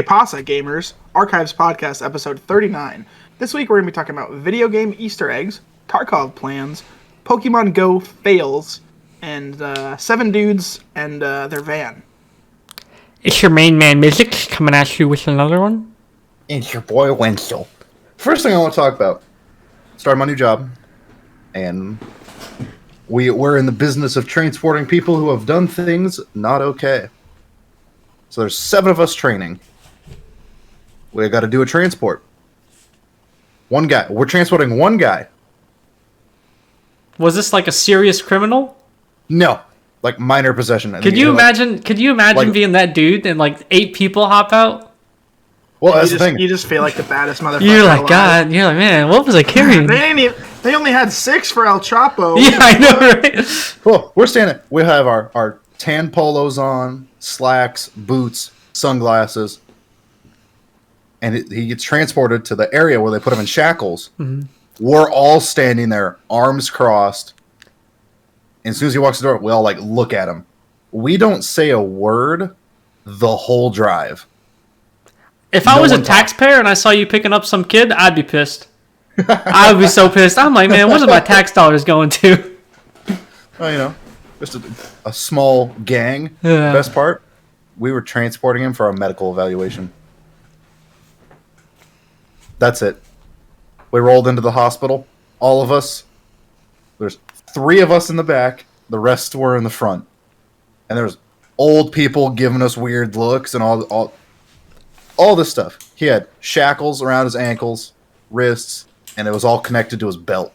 Hey, Pasa Gamers, Archives Podcast, episode 39. This week we're going to be talking about video game Easter eggs, Tarkov plans, Pokemon Go fails, and 7 dudes and their van. It's your main man, Mizik, coming at you with another one. It's your boy, Wenzel. First thing I want to talk about, started my new job, and we're in the business of transporting people who have done things not okay. So there's 7 of us training. We got to do a transport. One guy. We're transporting one guy. Was this like a serious criminal? No, like minor possession. Could you imagine being that dude and like 8 people hop out? Well, that's the thing. You just feel like the baddest motherfucker. You're like, alive. God, you're like, man, what was I carrying? They only had 6 for El Chapo. Yeah, I know, right? Well, we're standing. We have our tan polos on, slacks, boots, sunglasses. And he gets transported to the area where they put him in shackles. Mm-hmm. We're all standing there, arms crossed. And as soon as he walks the door, we all look at him. We don't say a word the whole drive. If I was a taxpayer and I saw you picking up some kid, I'd be pissed. I would be so pissed. I'm like, man, what are my tax dollars going to? Well, just a small gang. Yeah. Best part, we were transporting him for a medical evaluation. That's it. We rolled into the hospital. All of us. There's 3 of us in the back. The rest were in the front. And there's old people giving us weird looks and all this stuff. He had shackles around his ankles, wrists, and it was all connected to his belt.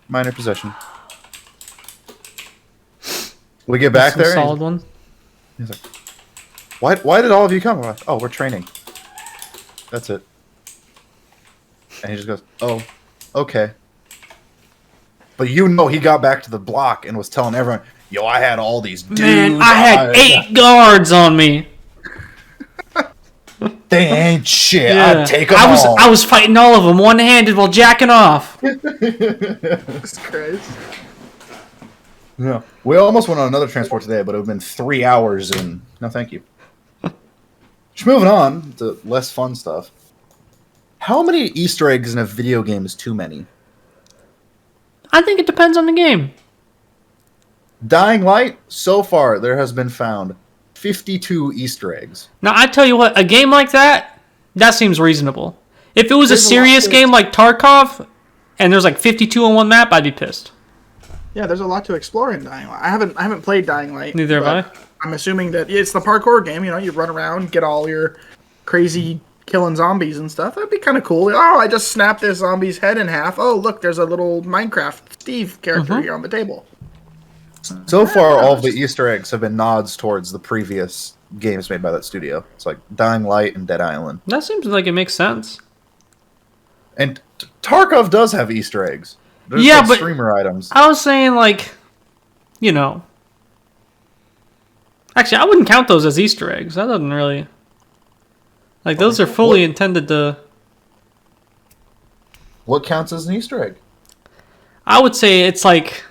Minor possession. We get back there. Solid one. He's like, why did all of you come? We're like, oh, we're training. That's it. And he just goes, oh, okay. But he got back to the block and was telling everyone, yo, I had all these dudes. Man, I had 8 guards on me. They ain't shit. Yeah. I'd take them all. I was fighting all of them one-handed while jacking off. Jesus Christ. Yeah. We almost went on another transport today, but it would have been 3 hours and no thank you. Just moving on to less fun stuff. How many Easter eggs in a video game is too many? I think it depends on the game. Dying Light, so far, there has been found 52 Easter eggs. Now, I tell you what, a game like that seems reasonable. If it was a serious game like Tarkov, and there's 52 on one map, I'd be pissed. Yeah, there's a lot to explore in Dying Light. I haven't played Dying Light. Neither have I. I'm assuming that it's the parkour game. You run around, get all your crazy killing zombies and stuff. That'd be kind of cool. Oh, I just snapped this zombie's head in half. Oh, look, there's a little Minecraft Steve character here on the table. So far, all of the Easter eggs have been nods towards the previous games made by that studio. It's like Dying Light and Dead Island. That seems like it makes sense. And Tarkov does have Easter eggs. There's but streamer items. I was saying, actually, I wouldn't count those as Easter eggs. That doesn't really... those are fully intended to... What counts as an Easter egg? I would say it's That's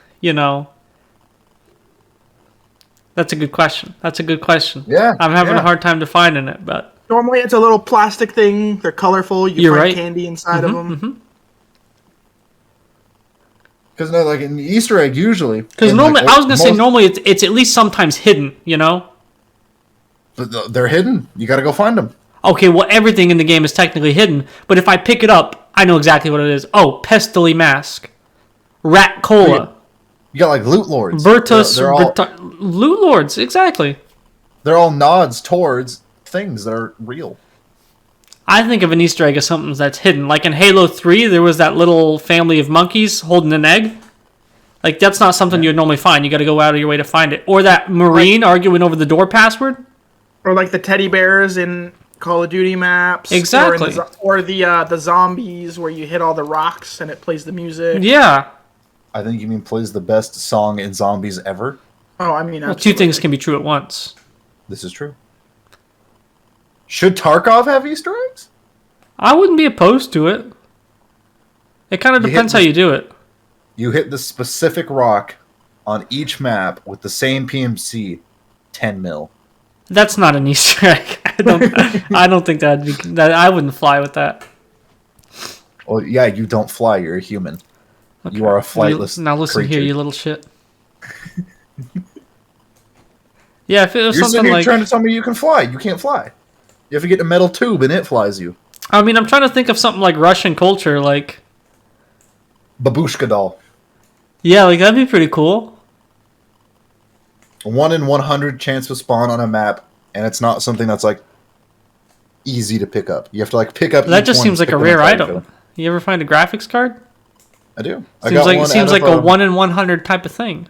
a good question. Yeah. I'm having a hard time defining it, but... Normally it's a little plastic thing. They're colorful. You find right. candy inside of them. Mm-hmm. Because an Easter egg usually... Because normally, I was going to say normally it's at least sometimes hidden, But they're hidden. You got to go find them. Okay, well, everything in the game is technically hidden, but if I pick it up, I know exactly what it is. Oh, Pestily Mask. Rat Cola. You got Loot Lords. Loot Lords, exactly. They're all nods towards things that are real. I think of an Easter egg as something that's hidden. Like in Halo 3, there was that little family of monkeys holding an egg. That's not something you'd normally find. You got to go out of your way to find it. Or that Marine arguing over the door password. Or the teddy bears in Call of Duty maps. Exactly. Or the zombies where you hit all the rocks and it plays the music. Yeah. I think you mean plays the best song in zombies ever. Oh, I mean, well, 2 things can be true at once. This is true. Should Tarkov have Easter eggs? I wouldn't be opposed to it. It kind of depends how you do it. You hit the specific rock on each map with the same PMC, 10 mil. That's not an Easter egg. I don't think that'd be that. I wouldn't fly with that. Well, yeah, you don't fly. You're a human. Okay. You are a flightless Now listen creature. here, you little shit. Yeah, if it was You're something sitting here like, trying to tell me you can fly. You can't fly. You have to get a metal tube and it flies you. I mean, I'm trying to think of something like Russian culture, like, Babushka doll. yeah, like that'd be pretty cool. 1 in 100 chance to spawn on a map, and it's not something that's like easy to pick up. You have to like pick up. That each just one, seems like stick a them rare inside each item. other. You ever find a graphics card? I do. Seems like a 1 in 100 type of thing.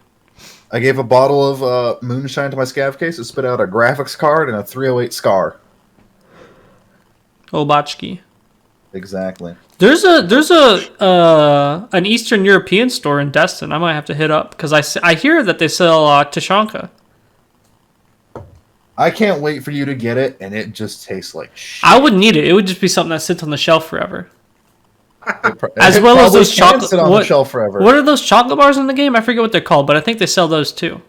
I gave a bottle of moonshine to my scav case. It spit out a graphics card and a 308 scar. Oh, Botchki. Exactly. There's an Eastern European store in Destin. I might have to hit up because I hear that they sell Tashanka. I can't wait for you to get it, and it just tastes like shit. I wouldn't need it. It would just be something that sits on the shelf forever. As It well as probably those can chocolate. sit on the shelf forever. What are those chocolate bars in the game? I forget what they're called, but I think they sell those too.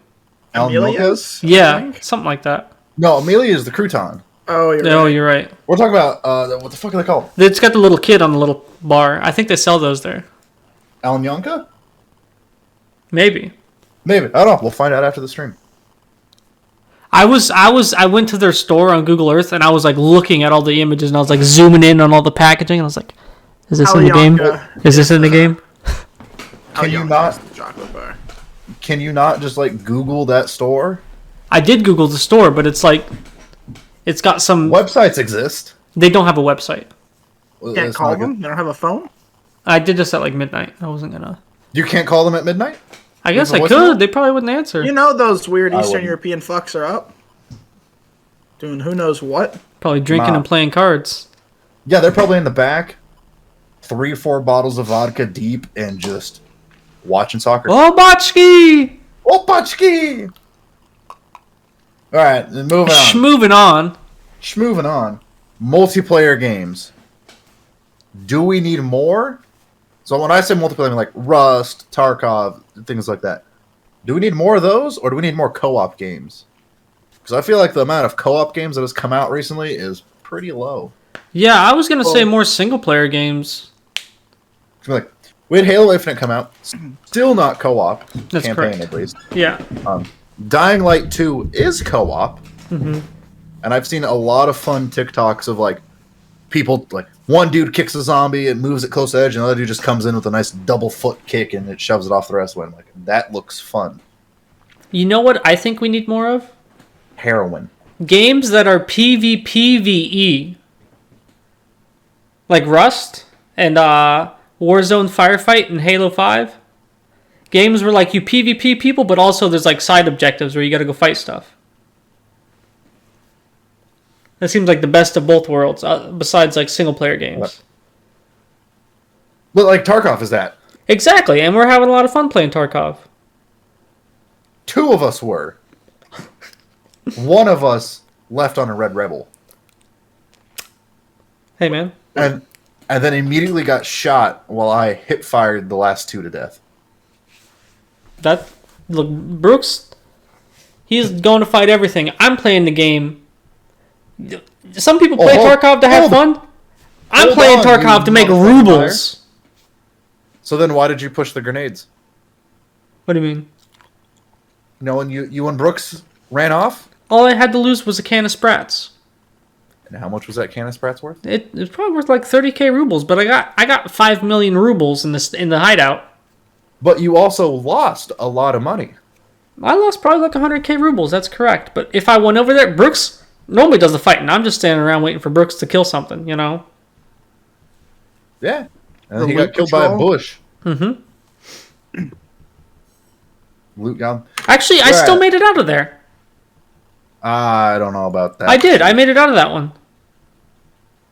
Amelia's? Yeah, something like that. No, Amelia is the crouton. Oh, you're Oh, right. you're right. We're talking about what the fuck are they called? It's got the little kid on the little bar. I think they sell those there. Alanyanka? Maybe. Maybe. I don't know. We'll find out after the stream. I went to their store on Google Earth and I was like looking at all the images and I was like zooming in on all the packaging and I was like, is this in the game? Is this in the game? Can you not? Chocolate bar. Can you not just like Google that store? I did Google the store, but it's like, it's got some. Websites exist. They don't have a website. Can't That's call not good. them? They don't have a phone? I did this at like midnight. I wasn't gonna. You can't call them at midnight? I guess Leave I a could. voicemail? They probably wouldn't answer. You know those weird I Eastern wouldn't. European fucks are up? Doing who knows what? Probably drinking Nah. and playing cards. Yeah, they're probably in the back, 3 or 4 bottles of vodka deep, and just watching soccer. Oh, Botchki! Opachki! Alright, then moving on. Moving on. Moving on. Multiplayer games. Do we need more? So when I say multiplayer, I mean like Rust, Tarkov, things like that. Do we need more of those, or do we need more co-op games? Because I feel like the amount of co-op games that has come out recently is pretty low. Yeah, I was gonna say Well- more single player games. Like, we had Halo Infinite come out, still not co-op. That's campaign correct. at least. Yeah. Dying Light 2 is co-op. Mm-hmm. And I've seen a lot of fun TikToks of like people like one dude kicks a zombie and moves it close to the edge, and the other dude just comes in with a nice double foot kick and it shoves it off the rest of the way. I'm like, that looks fun. You know what I think we need more of? Heroin. Games that are PvPvE. Like Rust and Warzone Firefight and Halo 5. Games where like you PvP people, but also there's like side objectives where you gotta go fight stuff. That seems like the best of both worlds, besides like single player games. But like Tarkov is that. Exactly, and we're having a lot of fun playing Tarkov. 2 of us were. 1 of us left on a Red Rebel. Hey man. And then immediately got shot while I hip fired the last 2 to death. Look, Brooks, he's going to fight everything. I'm playing the game. Some people play Tarkov to have fun. I'm playing Tarkov to make rubles. So then why did you push the grenades? What do you mean? You know, when you and Brooks ran off? All I had to lose was a can of Sprats. And how much was that can of Sprats worth? It was probably worth like 30k rubles, but I got 5 million rubles in the hideout. But you also lost a lot of money. I lost probably like 100k rubles. That's correct. But if I went over there, Brooks normally does the fighting. I'm just standing around waiting for Brooks to kill something. You know. Yeah. And The then he loot got killed by a patrol? bush. Mm-hmm. Loot gun. Actually, I still made it out of there. I don't know about that. I did. I made it out of that one.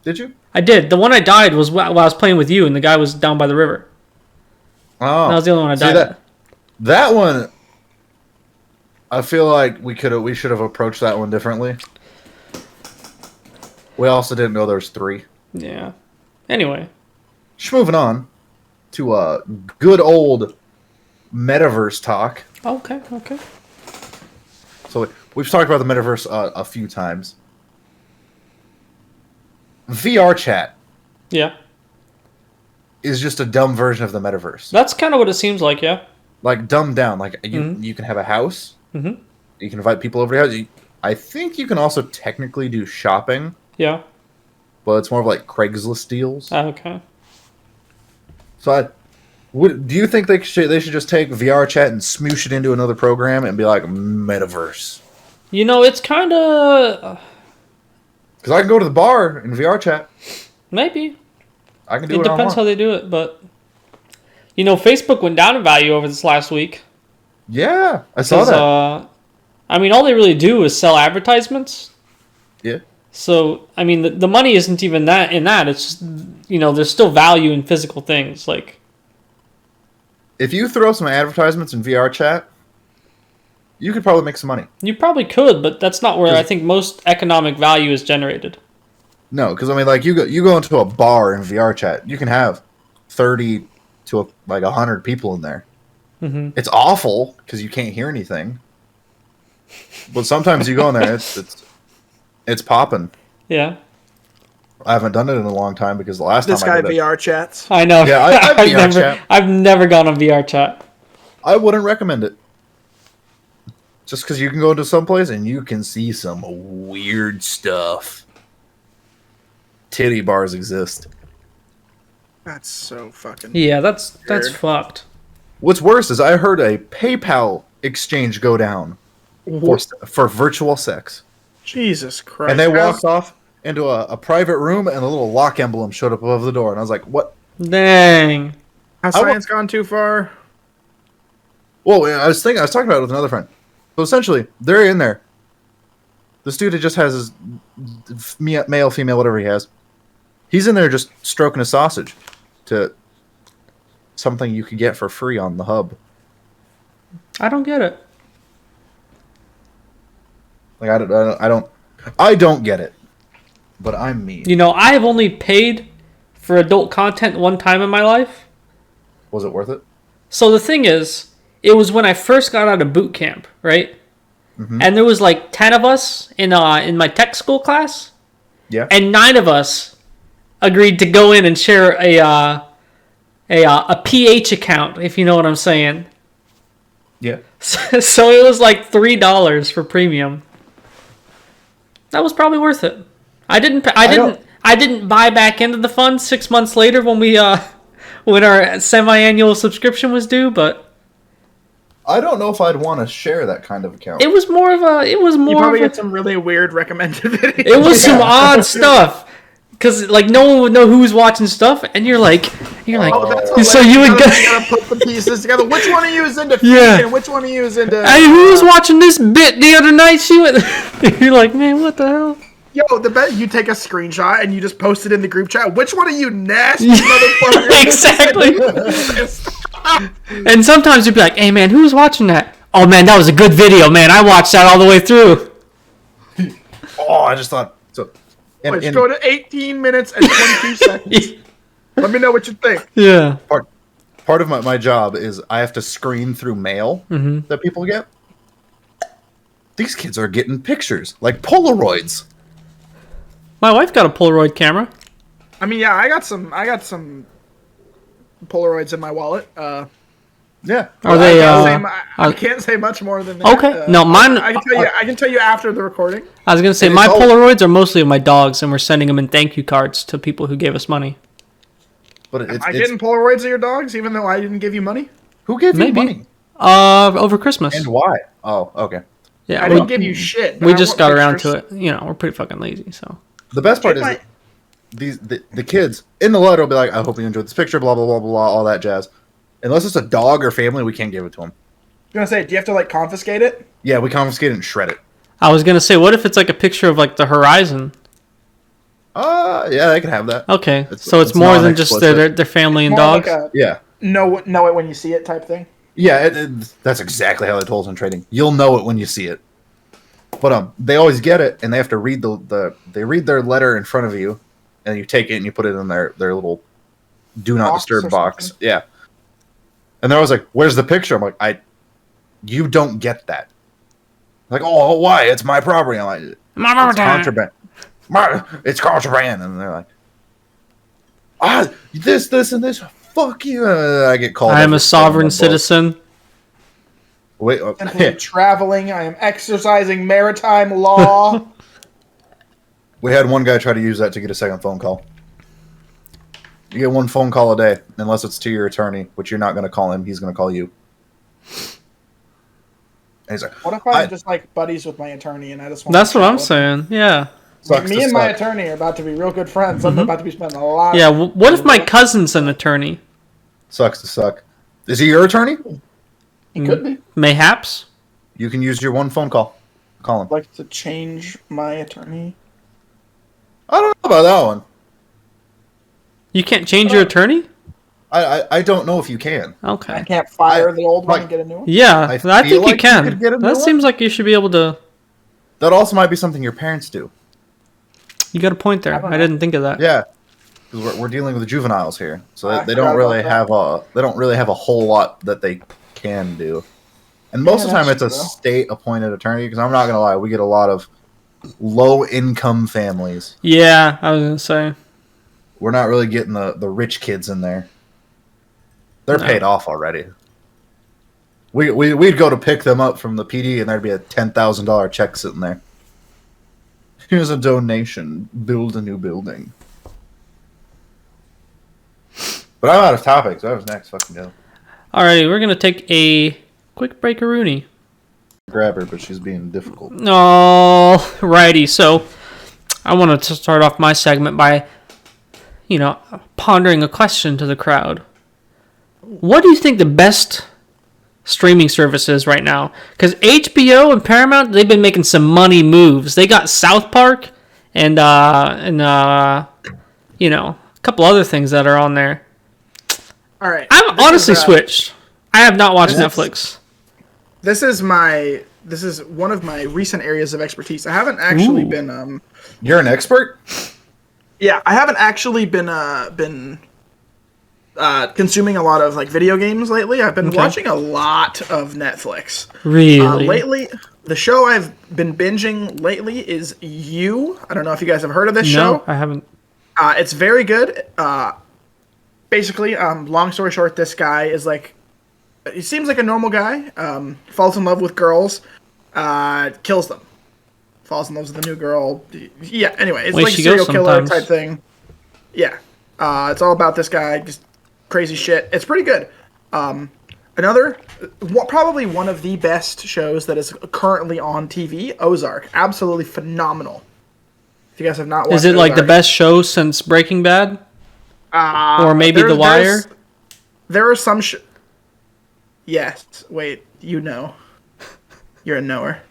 Did you? I did. The one I died was while I was playing with you, and the guy was down by the river. Oh. That was the only one I See, died at. that one, I feel like we should have approached that one differently. We also didn't know there was 3. Yeah. Anyway. Just moving on to good old metaverse talk. Okay. Okay. So we've talked about the metaverse a few times. VR chat Yeah. is just a dumb version of the metaverse. That's kind of what it seems like, yeah. Like dumbed down. Like you can have a house. Mm-hmm. You can invite people over to your house. I think you can also technically do shopping, Yeah. but it's more of like Craigslist deals. Okay. So do you think they should just take VR chat and smoosh it into another program and be like metaverse? You know, it's kind of... Because I can go to the bar in VR chat. maybe. I can do It what I depends want. how they do it, but... You know, Facebook went down in value over this last week. Yeah, I saw that. I mean, all they really do is sell advertisements. Yeah. So, I mean, the money isn't even that in that. It's just, you know, there's still value in physical things. Like, If you throw some advertisements in VR chat, you could probably make some money. you probably could, but that's not where I think most economic value is generated. No, because I mean, like you go into a bar in VR chat, you can have 30 to like 100 people in there. Mm-hmm. It's awful because you can't hear anything. But sometimes you go in there, it's popping. Yeah. I haven't done it in a long time because the last This time I guy did it, VR chats. I know. Yeah, I've VR never, chat. I've never gone on VR chat. I wouldn't recommend it. Just because you can go into some place and you can see some weird stuff. Titty bars exist. That's so fucking. Yeah, that's Weird. fucked. What's worse is I heard a PayPal exchange go down for virtual sex. Jesus Christ! And they walked off into a private room, and a little lock emblem showed up above the door, and I was like, "What?" Dang. Has science gone too far? Well, I was talking about it with another friend. So essentially, they're in there. This dude just has his male, female, whatever he has. He's in there just stroking a sausage to something you could get for free on the hub. I don't get it. Like I don't get it. But I'm me. You know, I have only paid for adult content one time in my life. Was it worth it? So the thing is, it was when I first got out of boot camp, right? Mm-hmm. And there was like 10 of us in my tech school class, Yeah. and 9 of us agreed to go in and share a PH account, if you know what I'm saying. Yeah. So it was like $3 for premium. That was probably worth it. I didn't buy back into the fund 6 months later when when our semi-annual subscription was due, but I don't know if I'd want to share that kind of account. it was more. You probably get some really weird recommended videos. It was some odd stuff. Because, like, no one would know who was watching stuff, and you're like, Oh, that's so you would go, you gotta put the pieces together. Which one of you is into Yeah. feet and which one of you is into? hey, who was watching this bit the other night? She went, you're like, man, what the hell? Yo, the bet you take a screenshot and you just post it in the group chat. Which one of you nasty motherfuckers? Exactly. And sometimes you'd be like, hey, man, who was watching that? Oh, man, that was a good video, man. I watched that all the way through. Oh, I just thought so. Let's go to 18 minutes and 22 seconds. Let me know what you think. Yeah. Part of my job is I have to screen through mail that people get. These kids are getting pictures, like Polaroids. My wife got a Polaroid camera. I mean, yeah, I got some Polaroids in my wallet. Yeah. Are they? I can't say much more than that. Okay. No, mine. I can tell you after the recording. I was gonna say my Polaroids are mostly of my dogs, and we're sending them in thank you cards to people who gave us money. But Am I getting Polaroids of your dogs, even though I didn't give you money? who gave you Maybe. money Over Christmas. and why? Oh, okay. Yeah, I didn't give you shit. we just got around to it. You know, we're pretty fucking lazy, so. The best part Check is the kids in the letter will be like, "I hope you enjoyed this picture," blah blah blah blah blah, all that jazz. Unless it's a dog or family, we can't give it to them. I'm gonna say, do you have to like confiscate it? Yeah, we confiscate it and shred it. I was gonna say, what if it's like a picture of like the horizon? Yeah, they can have that. Okay, It's more than just non-explicit. their family and More dogs. like a Yeah. know it when you see it type thing. Yeah, that's exactly how they told us in trading. You'll know it when you see it. But they always get it, and they have to read they read their letter in front of you, and you take it and you put it in their little do not Box disturb or box. something? Yeah. And they're always like, "Where's the picture?" I'm like, you don't get that. Like, oh, why? It's my property. I'm like, it's contraband. It's contraband. And they're like, this, and this. Fuck you. I get called. I am a sovereign citizen. Wait, Simply traveling. I am exercising maritime law. we had one guy try to use that to get a second phone call. You get one phone call a day, unless it's to your attorney, which you're not going to call him. He's going to call you. And he's like, What if I'm just like buddies with my attorney and I just want That's what I'm saying. Yeah. Me and my attorney are about to be real good friends. I'm about to be spending a lot of time. What if my cousin's an attorney? Sucks to suck. Is he your attorney? He could be. Mayhaps. You can use your one phone call. Call him. I'd like to change my attorney. I don't know about that one. You can't change your attorney? I don't know if you can. Okay. I can't fire the old one and get a new one? Yeah, I think like you can. That seems like you should be able to. That also might be something your parents do. You got a point there. I didn't think of that. Yeah. Because we're dealing with juveniles here, so they don't really have a whole lot that they can do, and most of the time it's a state-appointed attorney. Because I'm not gonna lie, we get a lot of low-income families. Yeah, I was gonna say we're not really getting the rich kids in there. They're paid off already. We'd go to pick them up from the PD, and there'd be a $10,000 check sitting there. Here's a donation. Build a new building. But I'm out of topics. That was next. Fucking go. Alrighty, we're gonna take a quick break-a-rooney. Grab her, but she's being difficult. Alrighty, so I wanted to start off my segment by, pondering a question to the crowd. What do you think the best streaming service is right now? Because HBO and Paramount, they've been making some money moves. They got South Park and a couple other things that are on there. All right. I'm honestly switched. I have not watched Netflix. This is one of my recent areas of expertise. I haven't actually been. You're an expert? Yeah, I haven't actually been consuming a lot of like video games lately. I've been watching a lot of Netflix. Really? Lately, the show I've been binging lately is You. I don't know if you guys have heard of this show. No, I haven't. It's very good. Basically, long story short, this guy is like, he seems like a normal guy, falls in love with girls, kills them. Falls in love with a new girl. Yeah, anyway, it's like a serial killer type thing. Yeah. It's all about this guy, just crazy shit. It's pretty good. Probably one of the best shows that is currently on TV, Ozark. Absolutely phenomenal. If you guys have not watched it. Is it like the best show since Breaking Bad? Or maybe The Wire? There are some Yes. Wait, you know. You're a knower.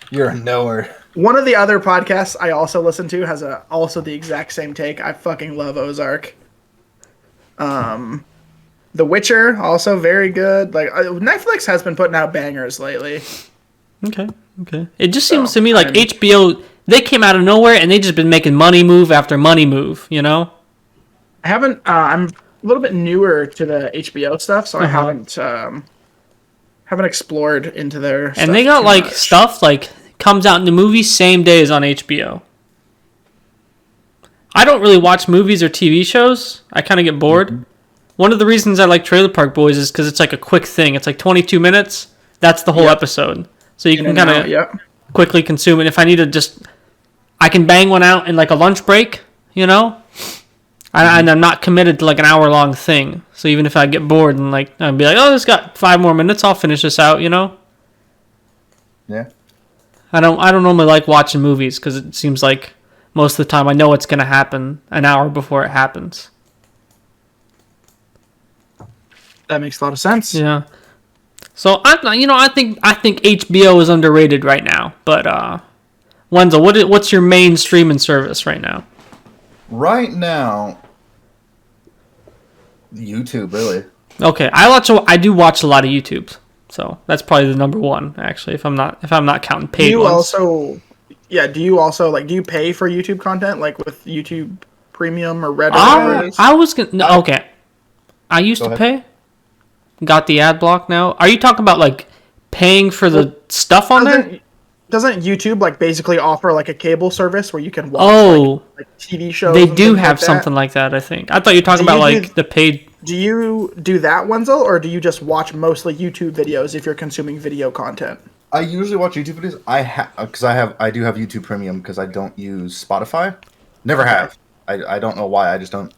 You're a knower. One of the other podcasts I also listen to has also the exact same take. I fucking love Ozark. The Witcher, also very good. Like Netflix has been putting out bangers lately. Okay. It just seems to me like HBO, they came out of nowhere and they just been making money move after money move, I haven't. I'm a little bit newer to the HBO stuff, so I haven't explored into their. And stuff they got like much. Stuff like comes out in the movies same day as on HBO. I don't really watch movies or TV shows. I kind of get bored. Mm-hmm. One of the reasons I like Trailer Park Boys is because it's like a quick thing. It's like 22 minutes. That's the whole episode. So you can kind of quickly consume it. If I need to I can bang one out in like a lunch break, And I'm not committed to like an hour-long thing. So even if I get bored and like I'd be like, oh, this got 5 more minutes, I'll finish this out, Yeah. I don't normally like watching movies because it seems like most of the time I know it's gonna happen an hour before it happens. That makes a lot of sense. Yeah. So I think HBO is underrated right now. But Wenzel, what's your main streaming service right now? Right now, YouTube, really. Okay, I do watch a lot of YouTube, so that's probably the number one actually. If I'm not counting paid ones. Do you also do you pay for YouTube content like with YouTube Premium or Red? I was gonna okay. I used to pay. Got the ad block now. Are you talking about like paying for the stuff on there? Doesn't YouTube like basically offer like a cable service where you can watch like TV shows? They and do things have like that? something like that, I think. I thought you were talking about like the paid. Do you do that, Wenzel, or do you just watch mostly YouTube videos if you're consuming video content? I usually watch YouTube videos. I do have YouTube Premium because I don't use Spotify. Never have. I don't know why. I just don't.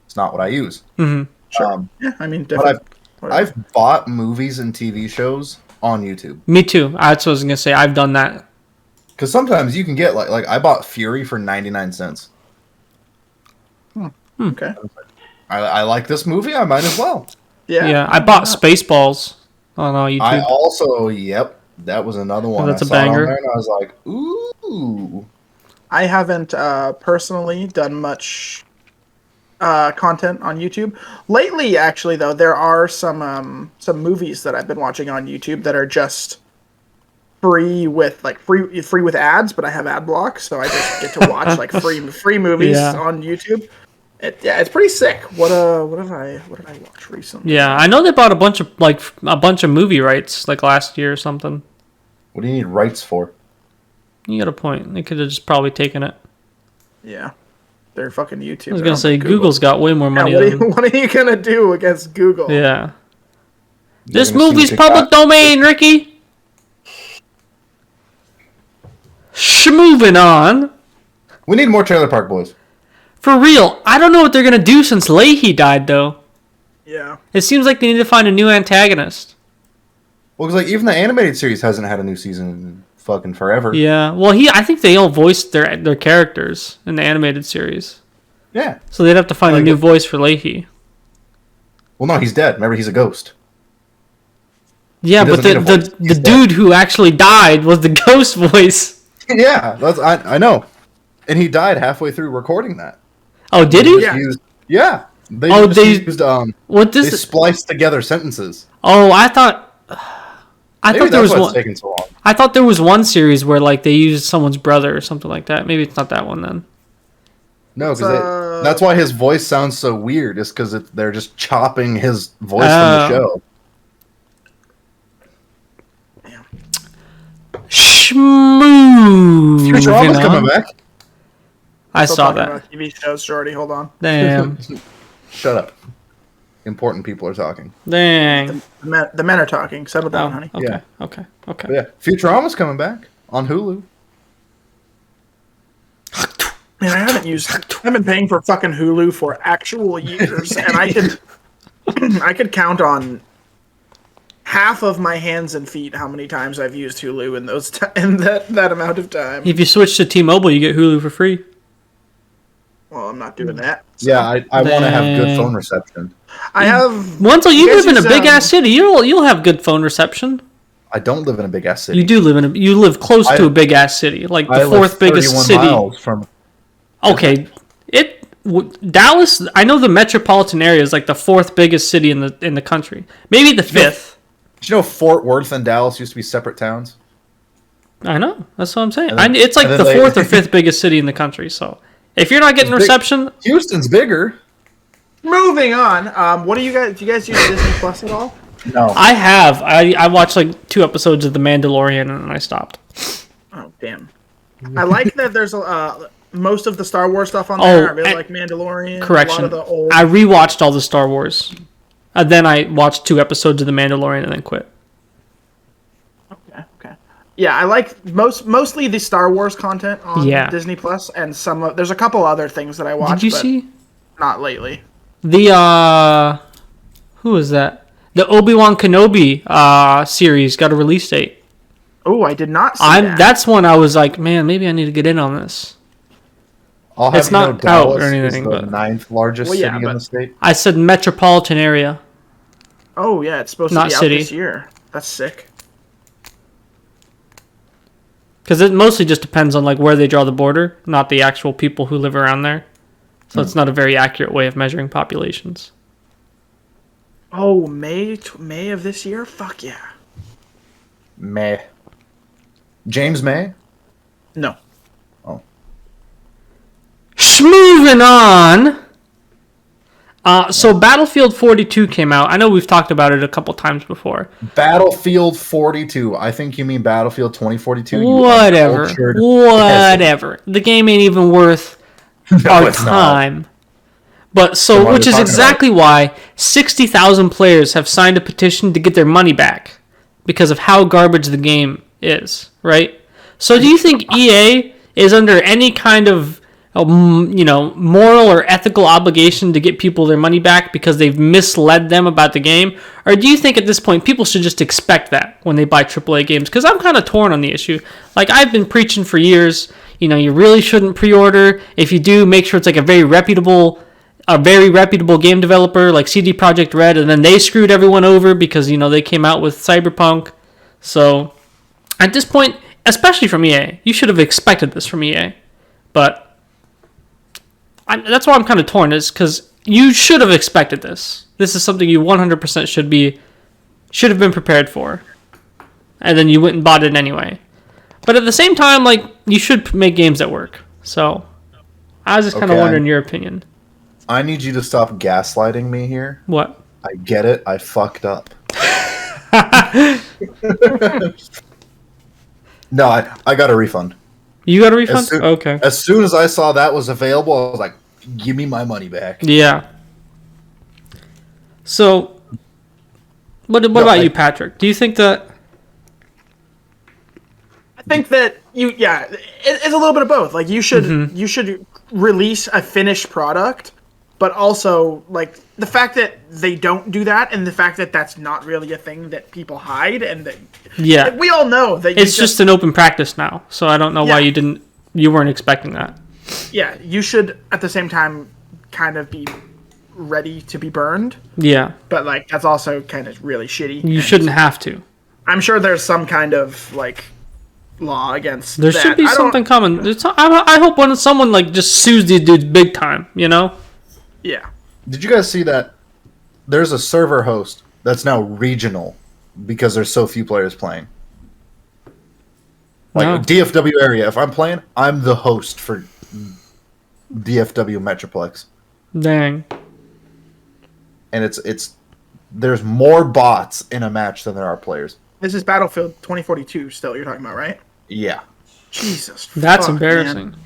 It's not what I use. Mm-hmm. Sure. Yeah, I mean, but I've bought movies and TV shows on YouTube. Me too. That's what I was gonna say. I've done that. Because sometimes you can get like I bought Fury for 99 cents. Okay. I like this movie. I might as well. Yeah. I bought Spaceballs on YouTube. I also, that was another one. That's I a saw it on banger. there and I was like, ooh. I haven't personally done much content on YouTube lately. Actually, though, there are some movies that I've been watching on YouTube that are just free with ads, but I have ad block, so I just get to watch like free movies on YouTube. It's pretty sick. What did I watch recently? Yeah, I know they bought a bunch of movie rights like last year or something. What do you need rights for? You got a point. They could have just probably taken it. Yeah, they're fucking YouTube. I was gonna say Google's got way more money. What are you gonna do against Google? Yeah. This movie's public domain, Ricky. Moving on. We need more Trailer Park Boys. For real, I don't know what they're gonna do since Leahy died, though. Yeah. It seems like they need to find a new antagonist. Well, because like even the animated series hasn't had a new season in fucking forever. Yeah. Well, I think they all voiced their characters in the animated series. Yeah. So they'd have to find a new voice for Leahy. Well, no, he's dead. Remember, he's a ghost. Yeah, but the dude who actually died was the ghost voice. Yeah, I know, and he died halfway through recording that. Oh, did he? Yeah. They spliced together sentences. Oh, I thought there was one. It's taking so long. I thought there was one series where like they used someone's brother or something like that. Maybe it's not that one then. No, because that's why his voice sounds so weird. Is because they're just chopping his voice from the show. Schmoo. Futurama's coming back. I saw that. About TV shows, Jordy. Hold on. Damn. Shut up. Important people are talking. Dang. The men are talking. Settle down, honey. Okay. Yeah. Okay. But yeah, Futurama's coming back on Hulu. Man, I've been paying for fucking Hulu for actual years, and I could count on half of my hands and feet how many times I've used Hulu in that amount of time. If you switch to T-Mobile, you get Hulu for free. Well, I'm not doing that. So. Yeah, I want to have good phone reception. I have. Once you live in a big ass city, you'll have good phone reception. I don't live in a big ass city. You do live close to a big ass city, like the fourth biggest city. Miles from. Okay, Dallas. I know the metropolitan area is like the fourth biggest city in the country, maybe the fifth. Did you know Fort Worth and Dallas used to be separate towns? I know. That's what I'm saying. Then, it's like the fourth or fifth biggest city in the country. So if you're not getting reception, Houston's bigger. Moving on. What do you guys? Do you guys use Disney Plus at all? No. I have. I watched like 2 episodes of The Mandalorian and I stopped. Oh damn! I like that. There's most of the Star Wars stuff on there. I really like Mandalorian. Correction. A lot of the old. I rewatched all the Star Wars. And then I watched 2 episodes of The Mandalorian and then quit. Okay. Yeah, I like mostly the Star Wars content on Disney Plus, and there's a couple other things that I watched. Did you see? Not lately. The who is that? The Obi-Wan Kenobi series got a release date. Oh, I did not see that. That's one I was like, man, maybe I need to get in on this. It's not out or anything, but the 9th largest city in the state. I said metropolitan area. Oh yeah, it's supposed to be out this year. That's sick. Because it mostly just depends on like where they draw the border, not the actual people who live around there. So it's not a very accurate way of measuring populations. Oh, May of this year? Fuck yeah. May. James May? No. Oh. Moving on. So Battlefield 42 came out. I know we've talked about it a couple times before. Battlefield 42. I think you mean Battlefield 2042. Whatever. The game ain't even worth our time. Not. But so, which is exactly why 60,000 players have signed a petition to get their money back because of how garbage the game is, right? So do you think EA is under any kind of moral or ethical obligation to get people their money back because they've misled them about the game? Or do you think at this point people should just expect that when they buy AAA games? Because I'm kind of torn on the issue. Like, I've been preaching for years, you really shouldn't pre-order. If you do, make sure it's like a very reputable game developer like CD Projekt Red, and then they screwed everyone over because, they came out with Cyberpunk. So at this point, especially from EA, you should have expected this from EA. But that's why I'm kind of torn, is because you should have expected this. This is something you 100% should have been prepared for. And then you went and bought it anyway. But at the same time, like, you should make games that work. So I was just kind of wondering your opinion. I need you to stop gaslighting me here. What? I get it. I fucked up. No, I got a refund. You got a refund? Okay. As soon as I saw that was available, I was like, give me my money back. Yeah. So, what about you, Patrick? Do you think that... I think that it's a little bit of both. Like, you should release a finished product, but also, like, the fact that they don't do that, and the fact that that's not really a thing that people hide, and that like, we all know that it's just an open practice now. So I don't know why you weren't expecting that. Yeah, you should at the same time kind of be ready to be burned. Yeah, but like that's also kind of really shitty. You shouldn't have to. I'm sure there's some kind of like law against. There should be something coming. I hope when someone like just sues these dudes big time, Yeah. Did you guys see that there's a server host that's now regional because there's so few players playing? Like DFW area, if I'm playing, I'm the host for DFW Metroplex. Dang. And it's there's more bots in a match than there are players. This is Battlefield 2042 still you're talking about, right? Yeah. Jesus. That's embarrassing. Man.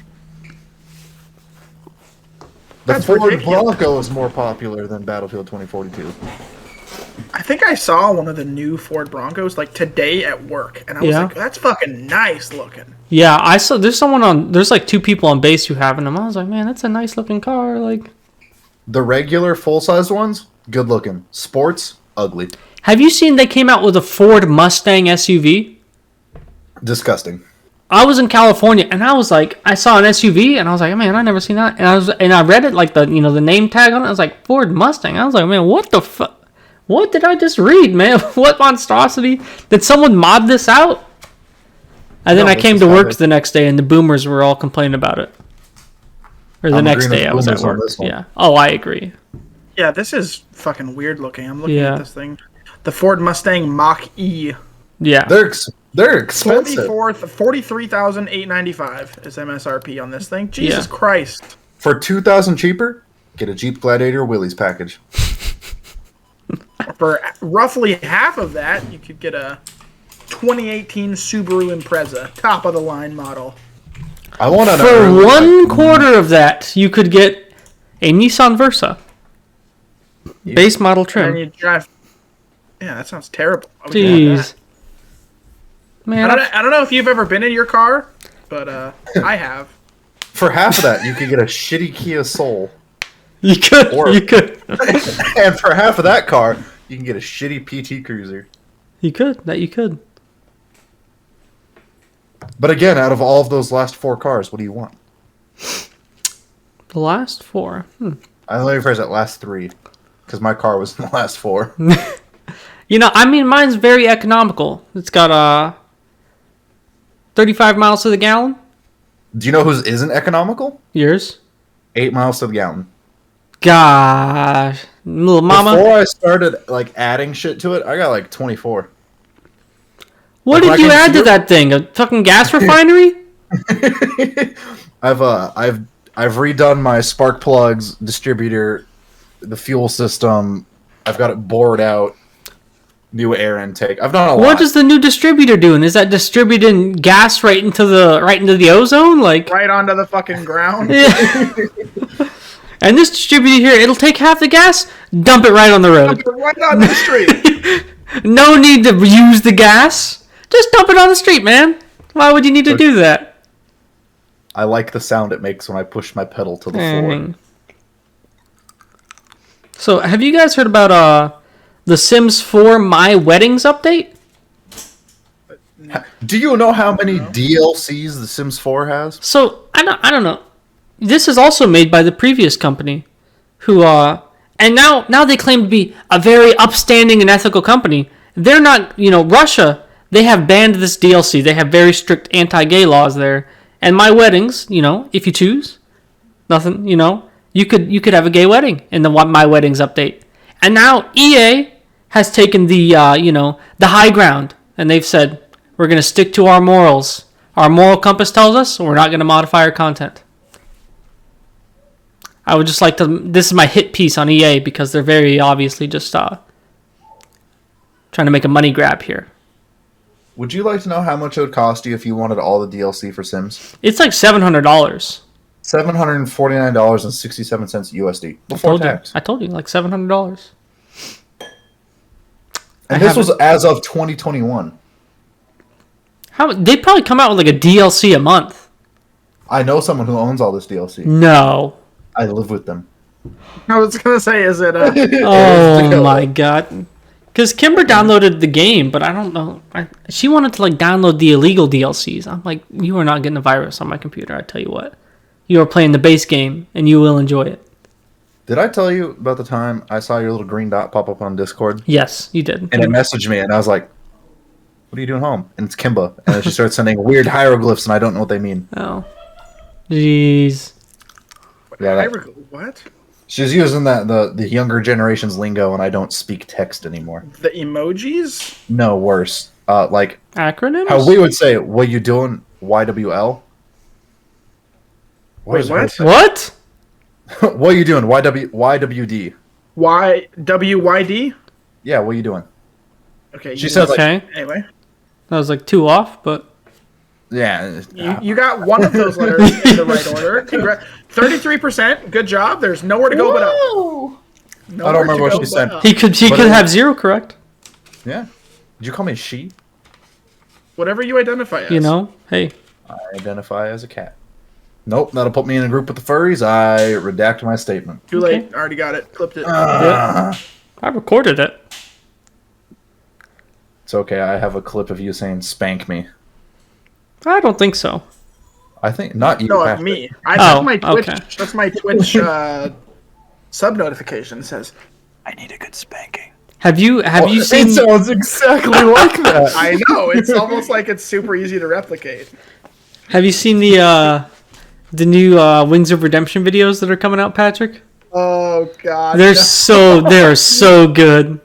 The Ford Bronco is more popular than Battlefield 2042. I think I saw one of the new Ford Broncos like today at work, and I was like, "That's fucking nice looking." Yeah, I saw. There's like two people on base who have them. I was like, "Man, that's a nice looking car." Like the regular full sized ones, good looking. Sports, ugly. Have you seen they came out with a Ford Mustang SUV? Disgusting. I was in California, and I was like, I saw an SUV, and I was like, man, I never seen that. And I read it, like the name tag on it. I was like, Ford Mustang. I was like, man, what the fuck? What did I just read, man? What monstrosity? Did someone mod this out? And then I came to work the next day, and the boomers were all complaining about it. Or the next day I was at work. Yeah. Oh, I agree. Yeah, this is fucking weird looking. I'm looking at this thing. The Ford Mustang Mach-E. Yeah. They're expensive. $43,895 is MSRP on this thing. Jesus Christ. For $2,000 cheaper, get a Jeep Gladiator Willys package. For roughly half of that, you could get a 2018 Subaru Impreza, top of the line model. I want to For one quarter of that, you could get a Nissan Versa. Base model trim. And you drive. Yeah, that sounds terrible. Jeez. Man, I don't know if you've ever been in your car, but I have. For half of that, you could get a shitty Kia Soul. You could. And for half of that car, you can get a shitty PT Cruiser. You could. But again, out of all of those last four cars, what do you want? The last four? I only rephrase that last three, because my car was in the last four. Mine's very economical. It's got 35 miles to the gallon. Do you know whose isn't economical? Yours? 8 miles to the gallon. Gosh, little mama. Before I started adding shit to it, I got 24. What did you add to that thing? A fucking gas refinery? I've redone my spark plugs, distributor, the fuel system. I've got it bored out. New air intake. I've done a lot. What is the new distributor doing? Is that distributing gas right into the ozone? Like Right onto the fucking ground. Yeah. And this distributor here, it'll take half the gas, dump it right on the road. Right on the street. No need to use the gas. Just dump it on the street, man. Why would you need to do that? I like the sound it makes when I push my pedal to the floor. So, have you guys heard about the Sims 4 My Weddings update? Do you know how many DLCs The Sims 4 has? So, I don't know. This is also made by the previous company, who and now they claim to be a very upstanding and ethical company. They're not, Russia. They have banned this DLC. They have very strict anti-gay laws there. And My Weddings, if you choose, nothing, you could have a gay wedding in the My Weddings update. And now EA has taken the the high ground, and they've said we're going to stick to our morals. Our moral compass tells us we're not going to modify our content. I would just like to. This is my hit piece on EA because they're very obviously just trying to make a money grab here. Would you like to know how much it would cost you if you wanted all the DLC for Sims? It's like $700. $749.67 USD before tax. I told you, like $700. And this was as of 2021. They probably come out with like a DLC a month. I know someone who owns all this DLC. No. I live with them. I was gonna say, is it? Oh my god! Because Kimber downloaded the game, but I don't know. She wanted to like download the illegal DLCs. I'm like, you are not getting a virus on my computer. I tell you what, you are playing the base game, and you will enjoy it. Did I tell you about the time I saw your little green dot pop up on Discord? Yes, you did. And it messaged me, and I was like, "What are you doing home?" And it's Kimba, and then she starts sending weird hieroglyphs, and I don't know what they mean. Oh, jeez. Yeah, what? She's using the younger generation's lingo, and I don't speak text anymore. The emojis? No, worse. Like Acronyms? how we would say, "What you doing?" YWL. Wait, what? What? What you doing? YWD. WYD? Yeah, what you doing? Okay. She said like, Okay. Anyway, That was like 2 off, but yeah. you got one of those letters in the right order. 33%. Good job. There's nowhere to go but up. I don't remember what she said. he could have 0 correct. Yeah. Did you call me she? Whatever you identify as. Hey. I identify as a cat. Nope, that'll put me in a group with the furries. I redact my statement. Too late. Already got it. Clipped it. I recorded it. It's okay. I have a clip of you saying "spank me." I don't think so. I think not you. No, Patrick. me. That's my Twitch. okay. That's my Twitch sub notification. It says, "I need a good spanking." Have you seen? It sounds exactly like that. I know. It's almost like it's super easy to replicate. Have you seen the new Wings of Redemption videos that are coming out, Patrick? Oh God. They're so good.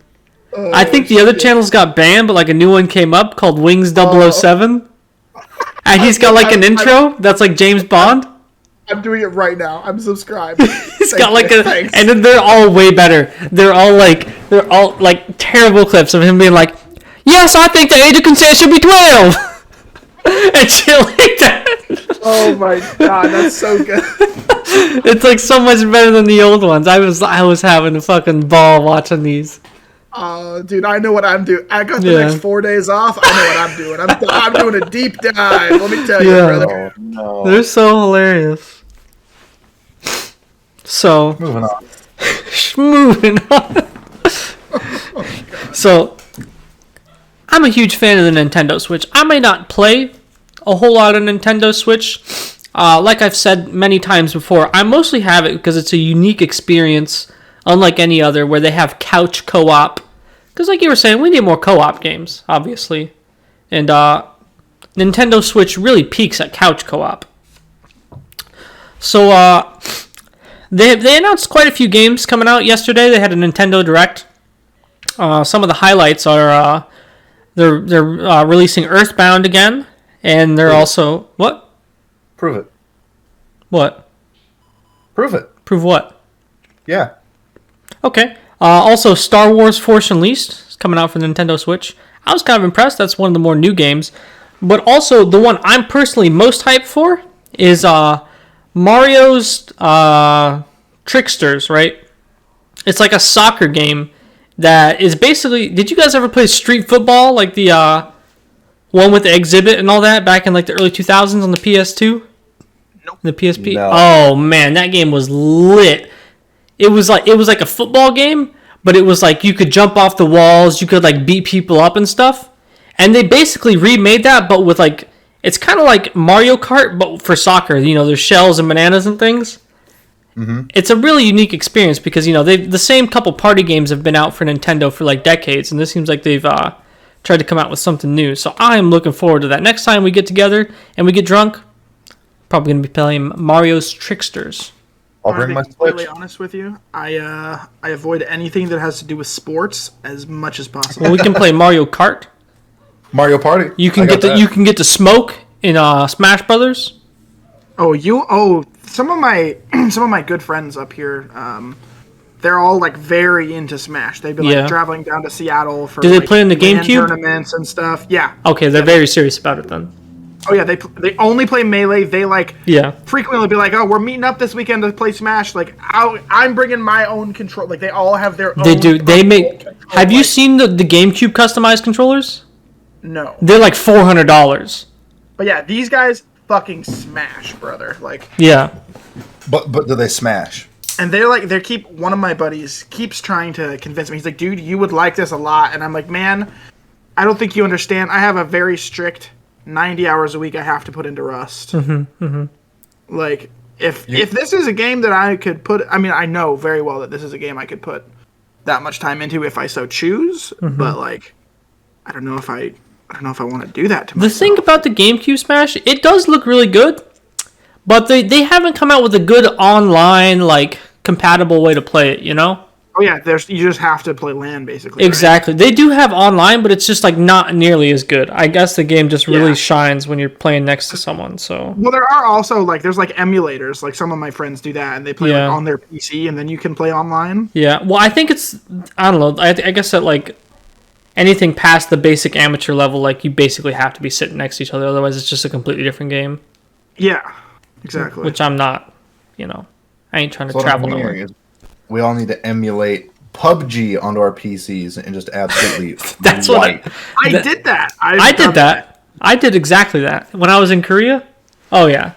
I think the other channels got banned, but like a new one came up called Wings 007. And he's got like an intro that's like James Bond. I'm doing it right now. I'm subscribed. He's got like and then they're all way better. They're all like terrible clips of him being like, "Yes, I think the age of consent should be 12." And shit like that. Oh my God, that's so good. It's like so much better than the old ones. I was having a fucking ball watching these. Dude, I know what I'm doing. I got the next 4 days off. I know what I'm doing. I'm doing a deep dive. Let me tell you, brother. Oh, no. They're so hilarious. So Moving on. moving on. So I'm a huge fan of the Nintendo Switch. I may not play a whole lot of Nintendo Switch. Like I've said many times before, I mostly have it because it's a unique experience, unlike any other, where they have couch co-op. Because like you were saying, we need more co-op games, obviously. And Nintendo Switch really peaks at couch co-op. So they announced quite a few games coming out yesterday. They had a Nintendo Direct. Some of the highlights are they're releasing Earthbound again, and they're also what? Prove it. What? Prove it. Prove what? Yeah. Okay. Also, Star Wars Force Unleashed is coming out for the Nintendo Switch. I was kind of impressed. That's one of the more new games. But also, the one I'm personally most hyped for is Mario's Tricksters, right? It's like a soccer game that is basically... Did you guys ever play Street Football? Like the one with the exhibit and all that back in like the early 2000s on the PS2? Nope. The PSP? No. Oh, man, that game was lit. It was like a football game, but it was like you could jump off the walls, you could like beat people up and stuff. And they basically remade that, but with like, it's kind of like Mario Kart, but for soccer. You know, there's shells and bananas and things. Mm-hmm. It's a really unique experience because, you know, the same couple party games have been out for Nintendo for like decades, and this seems like they've tried to come out with something new. So I am looking forward to that. Next time we get together and we get drunk, probably going to be playing Mario's Tricksters. I'll bring my to be completely Switch. honest with you, I avoid anything that has to do with sports as much as possible. Well, we can play Mario Kart. Mario Party. You can get to smoke in Smash Brothers. Some of my good friends up here, they're all like very into Smash. They've been like traveling down to Seattle for. Do they like, play in the LAN GameCube tournaments and stuff? Yeah. Okay, they're very serious about it then. Oh yeah, they only play Melee. They frequently be like, oh, we're meeting up this weekend to play Smash. Like I'm bringing my own control. Like they all have their own. They do. They make. Control. Have you seen the GameCube customized controllers? No. They're like $400. But yeah, these guys fucking smash, brother. Like. Yeah. But do they smash? And one of my buddies keeps trying to convince me. He's like, dude, you would like this a lot. And I'm like, man, I don't think you understand. I have a very strict 90 hours a week I have to put into Rust. Mm-hmm, mm-hmm. Like, if this is a game that I could put... I mean, I know very well that this is a game I could put that much time into if I so choose. Mm-hmm. But, like, I don't know if I want to do that to myself. The thing about the GameCube Smash, it does look really good. But they haven't come out with a good online, like, compatible way to play it, you know? Oh, yeah, you just have to play LAN, basically. Exactly. Right? They do have online, but it's just, like, not nearly as good. I guess the game just really shines when you're playing next to someone, so... Well, there are also, like, there's, like, emulators. Like, some of my friends do that, and they play, like, on their PC, and then you can play online. Yeah, well, I think it's... I don't know. I guess that, like, anything past the basic amateur level, like, you basically have to be sitting next to each other. Otherwise, it's just a completely different game. Yeah. Exactly. Which I'm not, you know, I ain't trying to travel nowhere. We all need to emulate PUBG onto our PCs and just absolutely. That's what I did that. I did that. I did exactly that when I was in Korea. Oh yeah.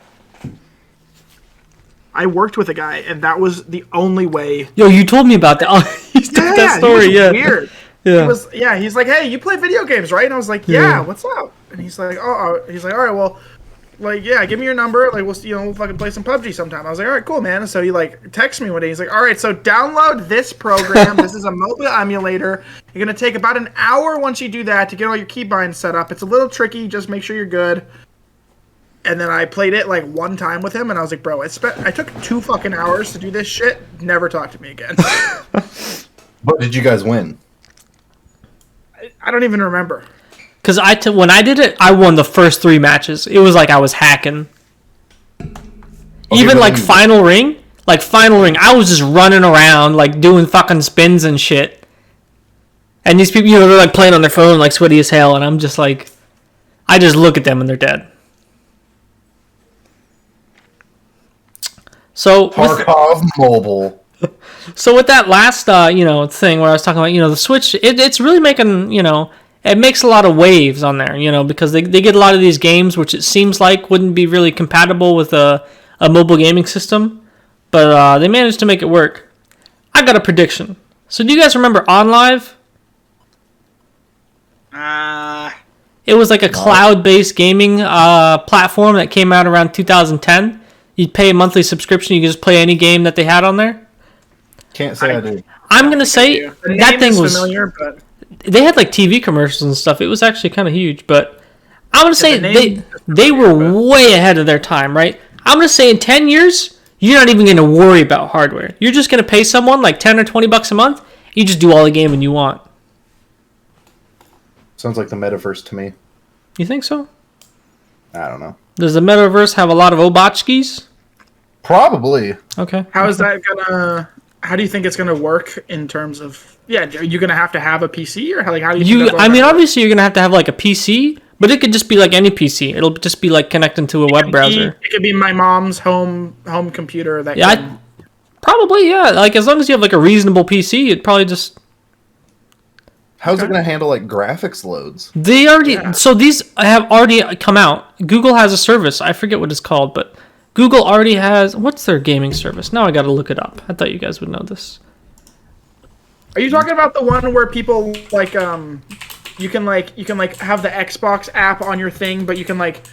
I worked with a guy, and that was the only way. Yo, you told me about that. That story. He was weird. Yeah. He's like, hey, you play video games, right? And I was like, yeah. What's up? And he's like, he's like, all right, well. Like, yeah, give me your number. Like, we'll fucking play some PUBG sometime. I was like, all right, cool, man. And so he, like, texts me one day. He's like, all right, so download this program. This is a mobile emulator. You're going to take about an hour once you do that to get all your keybinds set up. It's a little tricky. Just make sure you're good. And then I played it, like, one time with him, and I was like, bro, I took 2 fucking hours to do this shit. Never talk to me again. But did you guys win? I don't even remember. Because when I did it, I won the first 3 matches. It was like I was hacking. Even like Final Ring, I was just running around, like doing fucking spins and shit. And these people, you know, they're like playing on their phone, like sweaty as hell, and I'm just like, I just look at them and they're dead. So Tarkov Mobile. So with that last, thing where I was talking about, the Switch, it's really making, it makes a lot of waves on there, because they get a lot of these games, which it seems like wouldn't be really compatible with a mobile gaming system, but they managed to make it work. I got a prediction. So do you guys remember OnLive? It was like a cloud-based gaming platform that came out around 2010. You'd pay a monthly subscription. You could just play any game that they had on there. Can't say I do. I'm going to say that thing was... familiar, but... They had like TV commercials and stuff. It was actually kind of huge, but I'm going to say they were way ahead of their time, right? I'm going to say in 10 years, you're not even going to worry about hardware. You're just going to pay someone like 10 or 20 bucks a month. You just do all the gaming you want. Sounds like the metaverse to me. You think so? I don't know. Does the metaverse have a lot of obotchkis? Probably. Okay. How is that gonna how do you think it's going to work in terms of? Yeah, are you going to have a PC or how do you? I mean, obviously you're gonna have like a PC, but it could just be like any PC. It'll just be like connecting to a web browser. It could be my mom's home computer. Probably, yeah. Like as long as you have like a reasonable PC, it probably just. How's it going to handle like graphics loads? They already so these have already come out. Google has a service. I forget what it's called, but Google already has what's their gaming service? Now I got to look it up. I thought you guys would know this. Are you talking about the one where people like you can have the Xbox app on your thing, but you can like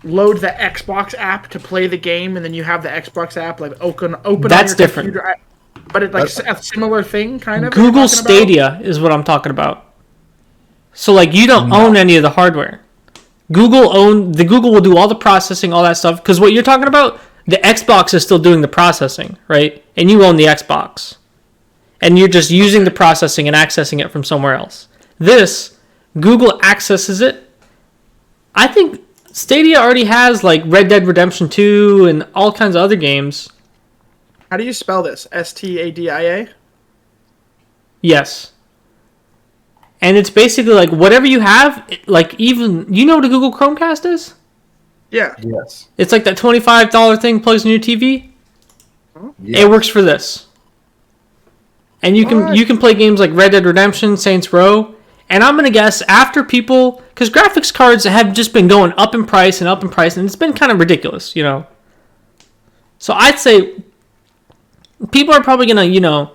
load the Xbox app to play the game, and then you have the Xbox app like open. That's on your different. Computer. But it's like a similar thing, kind of. Google Stadia is what I'm talking about. So like you don't own any of the hardware. Google will do all the processing, all that stuff. Because what you're talking about, the Xbox is still doing the processing, right? And you own the Xbox, and you're just using the processing and accessing it from somewhere else. This Google accesses it. I think Stadia already has like Red Dead Redemption 2 and all kinds of other games. How do you spell this? Stadia? Yes. And it's basically like whatever you have, like even you know what a Google Chromecast is? Yeah. Yes. It's like that $25 thing plugs in your TV. Yes. It works for this. And you can play games like Red Dead Redemption, Saints Row, and I'm gonna guess after people, because graphics cards have just been going up in price, and it's been kind of ridiculous, you know. So I'd say people are probably gonna,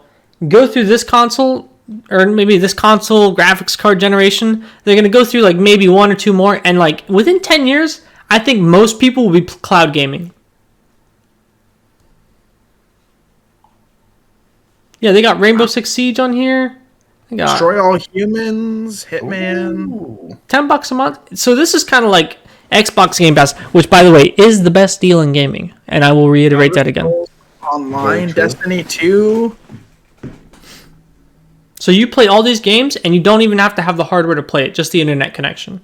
go through this console, or maybe this console graphics card generation. They're gonna go through like maybe one or two more, and like within 10 years, I think most people will be cloud gaming. Yeah, they got Rainbow Six Siege on here. They got Destroy All Humans, Hitman. Ooh. $10 a month. So this is kind of like Xbox Game Pass, which by the way is the best deal in gaming, and I will reiterate that again. Online, Destiny 2. So you play all these games, and you don't even have to have the hardware to play it, just the internet connection.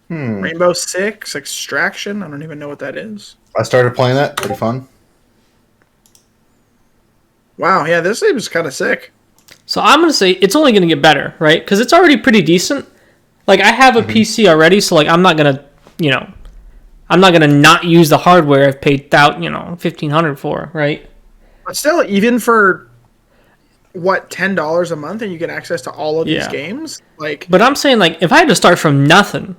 Rainbow Six, Extraction. I don't even know what that is. I started playing that. Pretty fun. Wow, yeah, this seems kind of sick. So I'm going to say it's only going to get better, right? Because it's already pretty decent. Like, I have a PC already, so, like, I'm not going to, I'm not going to not use the hardware I've paid out, $1,500 for, right? But still, even for, $10 a month and you get access to all of these games? Like, but I'm saying, like, if I had to start from nothing,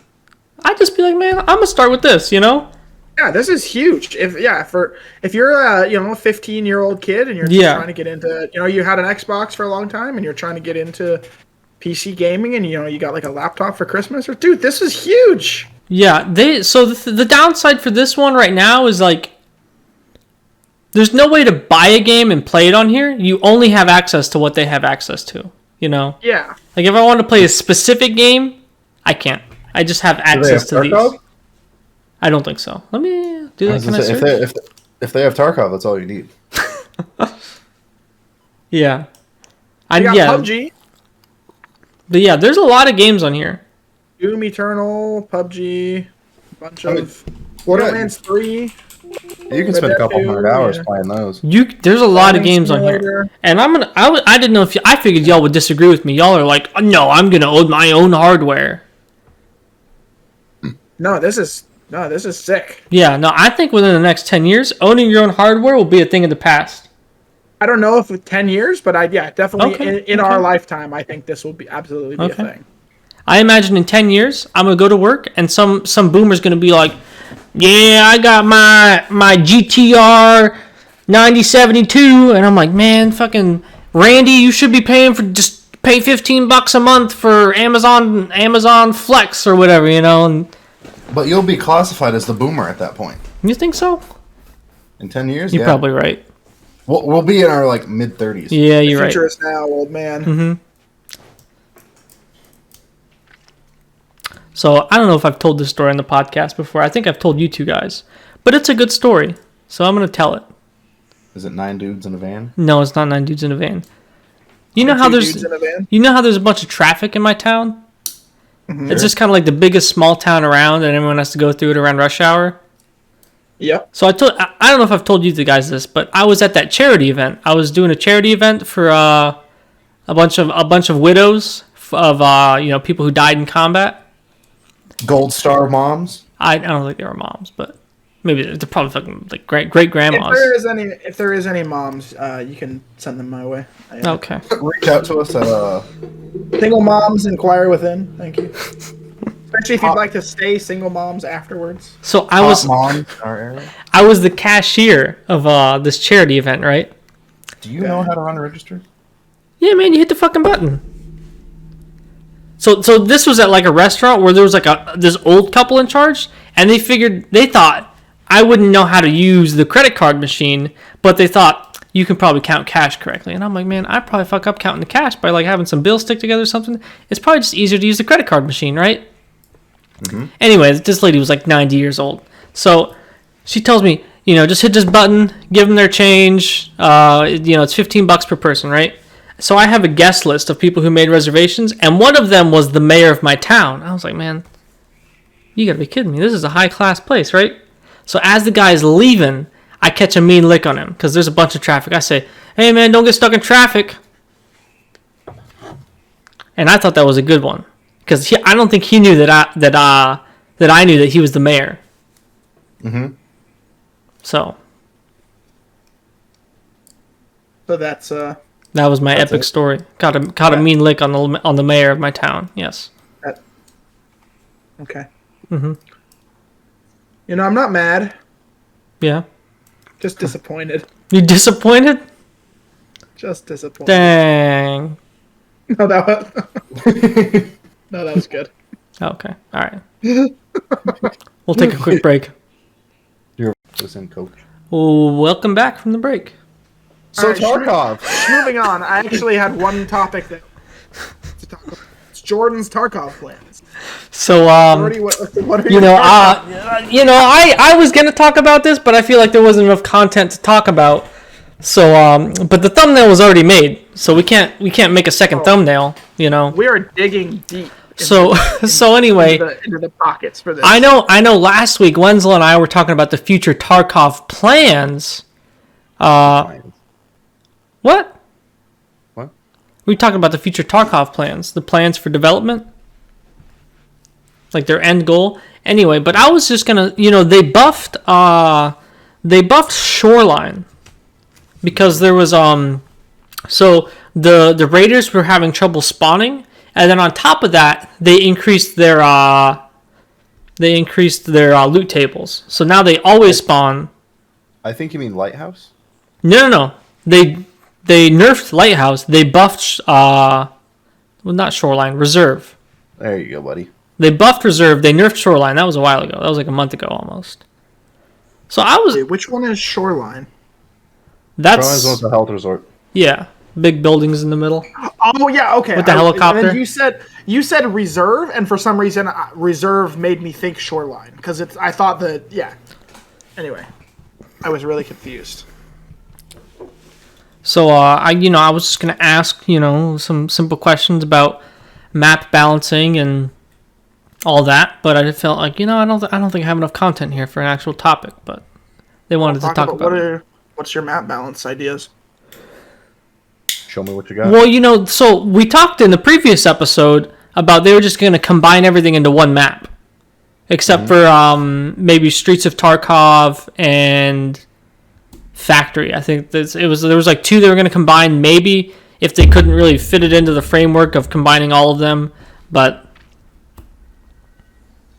I'd just be like, man, I'm going to start with this, Yeah, this is huge. If you're a 15-year-old kid and you're just trying to get into, you had an Xbox for a long time and you're trying to get into PC gaming and you got like a laptop for Christmas, or dude, this is huge. Yeah, the downside for this one right now is like there's no way to buy a game and play it on here. You only have access to what they have access to, Yeah. Like if I want to play a specific game, I can't. I just have access to these. I don't think so. Let me do that. Can I search? If they have Tarkov, that's all you need. Yeah. You got PUBG. But yeah, there's a lot of games on here. Doom Eternal, PUBG, a bunch of Borderlands 3. You can spend a couple hundred hours playing those. There's a lot of games on here, and I didn't know I figured y'all would disagree with me. Y'all are like, oh, no, I'm gonna own my own hardware. No, this is sick. Yeah, no, I think within the next 10 years, owning your own hardware will be a thing of the past. I don't know if with 10 years, but definitely in our lifetime, I think this will be absolutely be a thing. I imagine in 10 years, I'm gonna go to work, and some boomer's gonna be like, yeah, I got my GTR 9072, and I'm like, man, fucking Randy, you should be pay $15 a month for Amazon Flex or whatever, and But you'll be classified as the boomer at that point. you think so? In 10 years, You're probably right. We'll be in our like mid-30s. Yeah, you're right. The future is now, old man. Mm-hmm. So I don't know if I've told this story on the podcast before. I think I've told you two guys, but it's a good story, so I'm gonna tell it. Is it 9 dudes in a van? No, it's not 9 dudes in a van. You know how there's a bunch of traffic in my town? Mm-hmm. It's just kind of like the biggest small town around, and everyone has to go through it around rush hour. Yep. So I don't know if I've told you guys this, but I was at that charity event. I was doing a charity event for a bunch of widows of people who died in combat. Gold Star moms. I don't think they were moms, but maybe they're probably fucking like great grandmas. If there is any moms, you can send them my way. Okay. Reach out to us at Single moms, inquire within. Thank you. Especially if you'd like to stay single moms afterwards. So mom in our area. I was the cashier of this charity event, right? Do you know how to run a register? Yeah, man, you hit the fucking button. So this was at like a restaurant where there was like this old couple in charge, and they thought I wouldn't know how to use the credit card machine, but they thought you can probably count cash correctly. And I'm like, man, I probably fuck up counting the cash by like having some bills stick together or something. It's probably just easier to use the credit card machine, right? Mm-hmm. Anyways, this lady was like 90 years old. So she tells me, just hit this button, give them their change. It's $15 per person, right? So I have a guest list of people who made reservations, and one of them was the mayor of my town. I was like, man, you gotta be kidding me. This is a high-class place, right? So as the guy's leaving, I catch a mean lick on him because there's a bunch of traffic. I say, hey, man, don't get stuck in traffic. And I thought that was a good one. Because I don't think he knew that I knew that he was the mayor. Mm-hmm. So that's that was my epic story. Caught a mean lick on the mayor of my town. Yes. Okay. Mm-hmm. I'm not mad. Yeah. Just disappointed. You disappointed? Just disappointed. Dang. No, that was good. Okay. All right. We'll take a quick break. You're listening, Coach. Welcome back from the break. So right, Tarkov. Moving on, I actually had one topic to talk about. It's Jordan's Tarkov plans. So Jordy, what are I was gonna talk about this, but I feel like there wasn't enough content to talk about. So but the thumbnail was already made, so we can't make a second thumbnail. We are digging deep. Anyway, into the pockets for this. I know. Last week, Wenzel and I were talking about the future Tarkov plans. What? We were talking about the future Tarkov plans, the plans for development, like their end goal. Anyway, but I was just gonna, they buffed Shoreline because there was so the raiders were having trouble spawning. And then on top of that, they increased their loot tables. So now they always spawn. I think you mean Lighthouse? No. They nerfed Lighthouse. They buffed not Shoreline, Reserve. There you go, buddy. They buffed Reserve. They nerfed Shoreline. That was a while ago. That was like a month ago almost. So I was. Wait, which one is Shoreline? That's Shoreline's the health resort. Yeah. Big buildings in the middle. Oh yeah, okay. With the helicopter. And you said Reserve, and for some reason Reserve made me think Shoreline because I thought that Anyway, I was really confused. So I was just gonna ask some simple questions about map balancing and all that, but I felt like I don't think I have enough content here for an actual topic, but they wanted to talk about it. What's your map balance ideas? Show me what you got. Well, so we talked in the previous episode about they were just going to combine everything into one map, except for maybe Streets of Tarkov and Factory. I think there was like two they were going to combine, maybe if they couldn't really fit it into the framework of combining all of them. But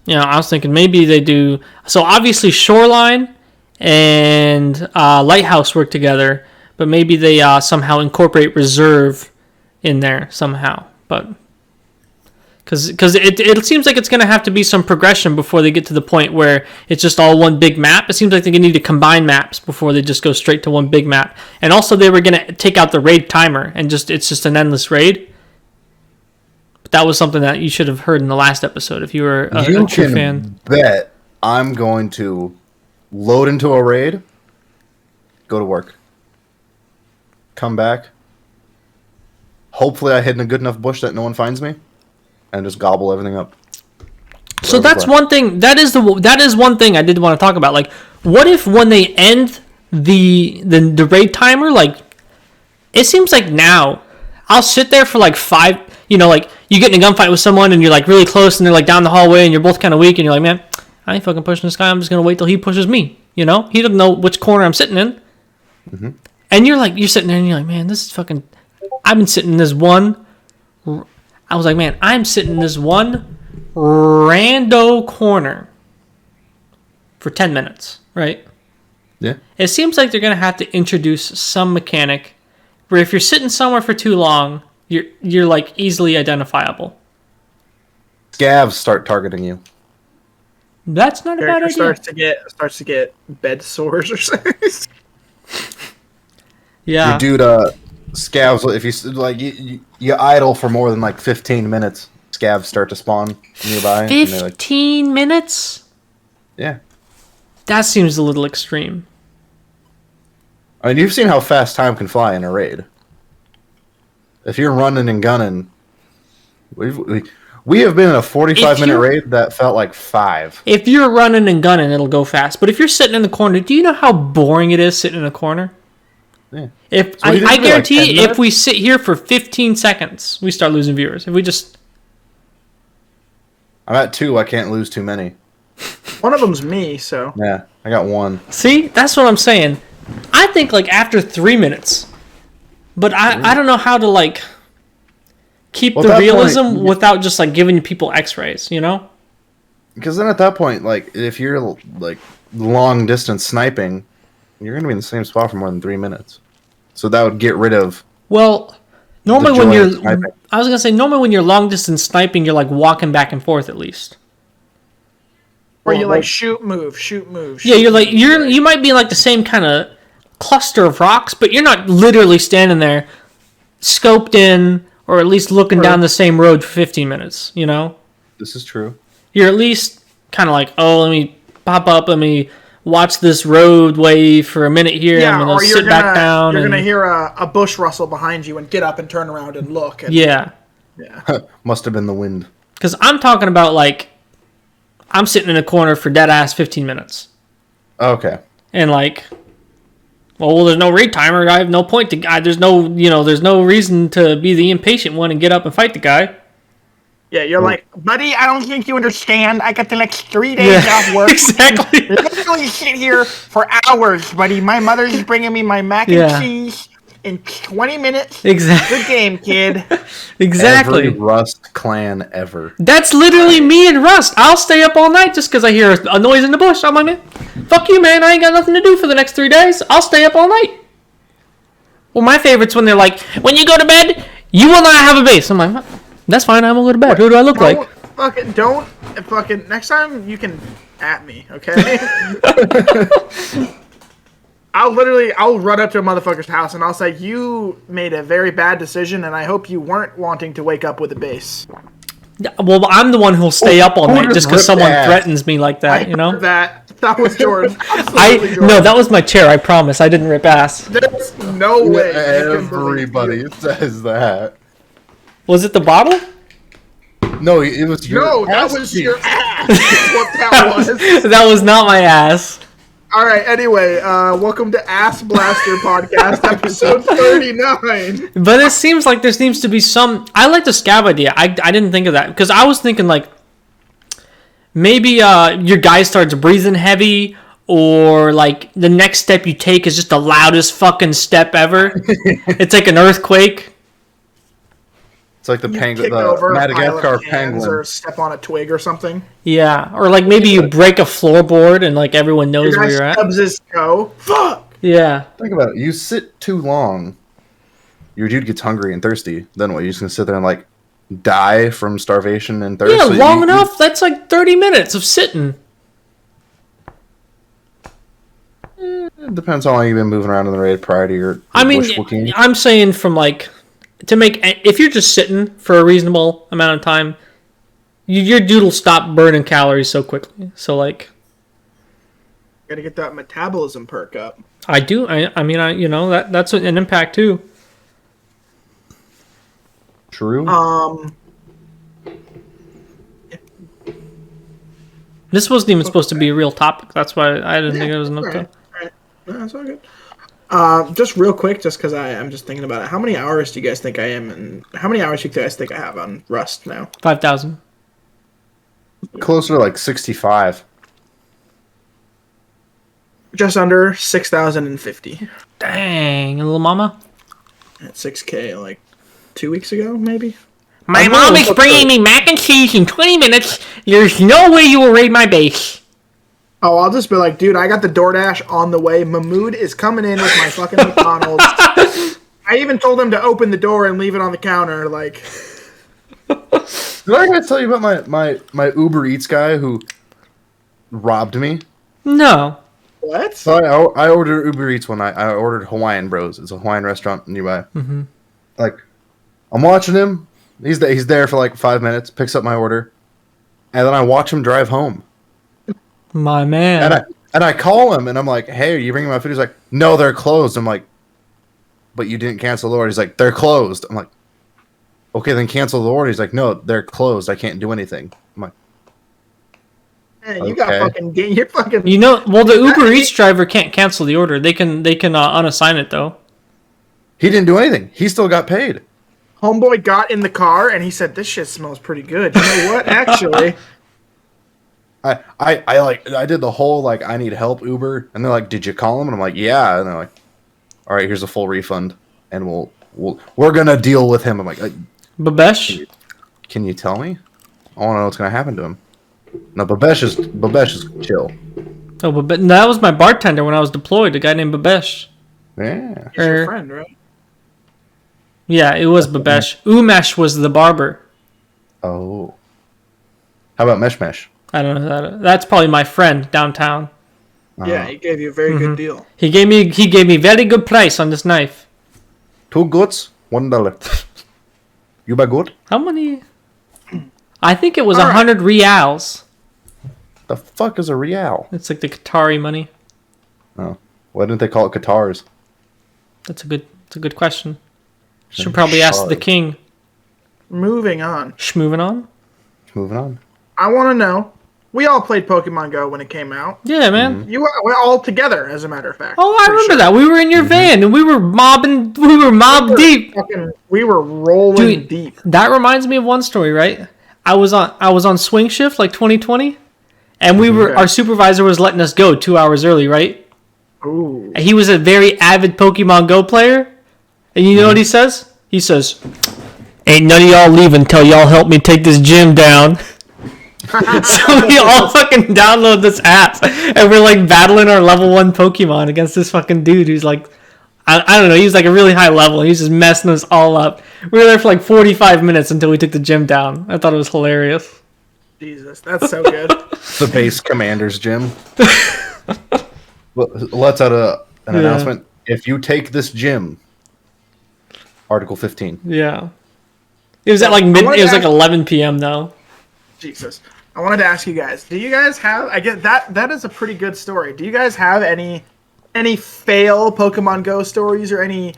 I was thinking maybe they do. So obviously Shoreline and Lighthouse work together. But maybe they somehow incorporate Reserve in there somehow. But because it seems like it's going to have to be some progression before they get to the point where it's just all one big map. It seems like they need to combine maps before they just go straight to one big map. And also they were going to take out the raid timer and it's just an endless raid. But that was something that you should have heard in the last episode if you were a true fan. Bet I'm going to load into a raid, go to work. Come back. Hopefully I hid in a good enough bush that no one finds me. And just gobble everything up. So that's one thing. That is one thing I did want to talk about. Like, what if when they end the raid timer, like, it seems like now I'll sit there for like 5. You know, like you get in a gunfight with someone and you're like really close and they're like down the hallway and you're both kind of weak and you're like, man, I ain't fucking pushing this guy. I'm just gonna wait till he pushes me. You know, he doesn't know which corner I'm sitting in. Mm-hmm. And you're sitting there and you're like, man, this is fucking. I've been sitting in this one. I was like, man, I'm sitting in this one rando corner for 10 minutes, right? Yeah. It seems like they're going to have to introduce some mechanic where if you're sitting somewhere for too long, you're like easily identifiable. Scavs start targeting you. That's not a bad idea. Starts to get bed sores or something. Yeah. Your dude, scavs. If you like, you idle for more than like 15 minutes, scavs start to spawn nearby. 15 minutes? Yeah. That seems a little extreme. I mean, you've seen how fast time can fly in a raid. If you're running and gunning, we have been in a 45-minute raid that felt like 5. If you're running and gunning, it'll go fast. But if you're sitting in the corner, do you know how boring it is sitting in a corner? Yeah. If So I guarantee, if we sit here for 15 seconds, we start losing viewers. If we just, I'm at 2. I can't lose too many. One of them's me, so Yeah, I got 1. see, that's what I'm saying. I think like after 3 minutes, but I don't know how to like keep the realism without just like giving people X-rays, you know? Because then at that point, like if you're like long distance sniping, you're gonna be in the same spot for more than 3 minutes. So that would get rid of. Well, normally when you're, sniping. I was gonna say normally when you're long distance sniping, you're like walking back and forth at least. or you like shoot, move. Yeah, you're like you might be in like the same kind of cluster of rocks, but you're not literally standing there, scoped in, or at least looking down the same road for 15 minutes. You know. This is true. You're at least kind of like, oh, let me pop up, let me watch this roadway for a minute here. Yeah, I'm gonna or sit back down. You're gonna hear a bush rustle behind you and get up and turn around and look. And, yeah. Must have been the wind. Because I'm talking about like, I'm sitting in a corner for dead ass 15 minutes, Okay. and like, well, there's no raid timer. I have no point to. There's no reason to be the impatient one and get up and fight the guy. Yeah, you're like, buddy, I don't think you understand. I got the next 3 days off work. Exactly. Literally sit here for hours, buddy. My mother's bringing me my mac and cheese in 20 minutes. Exactly. Good game, kid. Exactly. Every Rust clan ever. That's literally me and Rust. I'll stay up all night just because I hear a noise in the bush. I'm like, man, fuck you, man. I ain't got nothing to do for the next 3 days. I'll stay up all night. Well, my favorite's when they're like, when you go to bed, you will not have a base. I'm like, that's fine. I will go to bed. Who do I look like? Fucking next time you can at me, okay? I'll run up to a motherfucker's house and I'll say, you made a very bad decision and I hope you weren't wanting to wake up with a base. Well, I'm the one who'll stay up all night just because someone threatens me like that, you know? That was Jordan. No, that was my chair. I promise. I didn't rip ass. There's no way. Everybody says that. Was it the bottle? No, it was your. No, that was your ass. That's what that was. That was not my ass. All right. Anyway, welcome to Ass Blaster Podcast, episode 39. But it seems like there seems to be some. I like the scab idea. I didn't think of that because I was thinking like maybe your guy starts breathing heavy, or like the next step you take is just the loudest fucking step ever. It's like an earthquake. It's like the penguin, the Madagascar penguin, or step on a twig or something. Yeah, or like maybe you break a floorboard and like everyone knows where you're at. Stubs his toe. Fuck. Yeah. Think about it. You sit too long, your dude gets hungry and thirsty. Then what? You're just gonna sit there and like die from starvation and thirst? Yeah, long enough. That's like 30 minutes of sitting. It depends how long you've been moving around in the raid prior to your bushwalking. I'm saying from like. To make, if you're just sitting for a reasonable amount of time, your dude will stop burning calories so quickly. So like, gotta get that metabolism perk up. I do. I mean, that's an impact too. True. This wasn't even supposed to be a real topic. That's why I didn't think it was enough time. Right. No, that's all good. Just real quick, just because I'm just thinking about it. How many hours do you guys think I am, and how many hours do you guys think I have on Rust now? 5,000. Closer to like 65. Just under 6,050. Dang, little mama. At 6K, like 2 weeks ago, maybe. My mom is bringing me mac and cheese in 20 minutes. There's no way you will raid my base. Oh, I'll just be like, dude, I got the DoorDash on the way. Mahmood is coming in with my fucking McDonald's. I even told him to open the door and leave it on the counter. Like, Did I tell you about my Uber Eats guy who robbed me? No. what? So I ordered Uber Eats one night. I ordered Hawaiian Bros. It's a Hawaiian restaurant nearby. Mm-hmm. Like, I'm watching him. He's there for like 5 minutes. Picks up my order, and then I watch him drive home. My man. And I call him, and I'm like, "Hey, are you bringing my food?" He's like, "No, they're closed." I'm like, "But you didn't cancel the order." He's like, "They're closed." I'm like, "Okay, then cancel the order." He's like, "No, they're closed. I can't do anything." I'm like, Man, you got fucking. You're fucking. You know, well, the Uber Eats driver can't cancel the order. They can unassign it though. he didn't do anything. He still got paid. Homeboy got in the car and he said, "This shit smells pretty good." You know what? Actually, I did the whole like I need help Uber, and they're like, "Did you call him?" And I'm like, "Yeah." And they're like, "All right, here's a full refund, and we're gonna deal with him." I'm like, Babesh? "Can you tell me? I want to know what's gonna happen to him." No, Babesh is chill. Oh, but that was my bartender when I was deployed. A guy named Babesh. Yeah. he's your friend, right? Yeah, it was Babesh. Umesh was the barber. Oh. How about Mesh? I don't know. That's probably my friend downtown. Yeah, he gave you a very good deal. He gave me very good price on this knife. 2 goods, $1. You buy good? How many? I think it was All right. 100 reals. The fuck is a real? It's like the Qatari money. Oh. Why didn't they call it Qatars? That's a good question. Should probably ask the king. Moving on. Moving on. Moving on. I want to know. We all played Pokemon Go when it came out. Yeah, man. We're all together, as a matter of fact. Oh, I For remember sure. that. We were in your van and we were mob deep. We were rolling Dude, deep. that reminds me of one story, right? I was on swing shift like 2020, and our supervisor was letting us go 2 hours early, right? Ooh. And he was a very avid Pokemon Go player, and you know what he says? He says, "Ain't none of y'all leaving until y'all help me take this gym down." So we all fucking download this app, and we're like battling our level 1 Pokemon against this fucking dude who's like, I don't know, he's like a really high level. He's just messing us all up. We were there for like 45 minutes until we took the gym down. I thought it was hilarious. Jesus, that's so good. The base commander's gym. Well, let's out an announcement. If you take this gym, Article 15. Yeah. It was at like it was like 11 p.m. though. Jesus. I wanted to ask you guys, do you guys have, I get that is a pretty good story. Do you guys have any fail Pokemon Go stories or any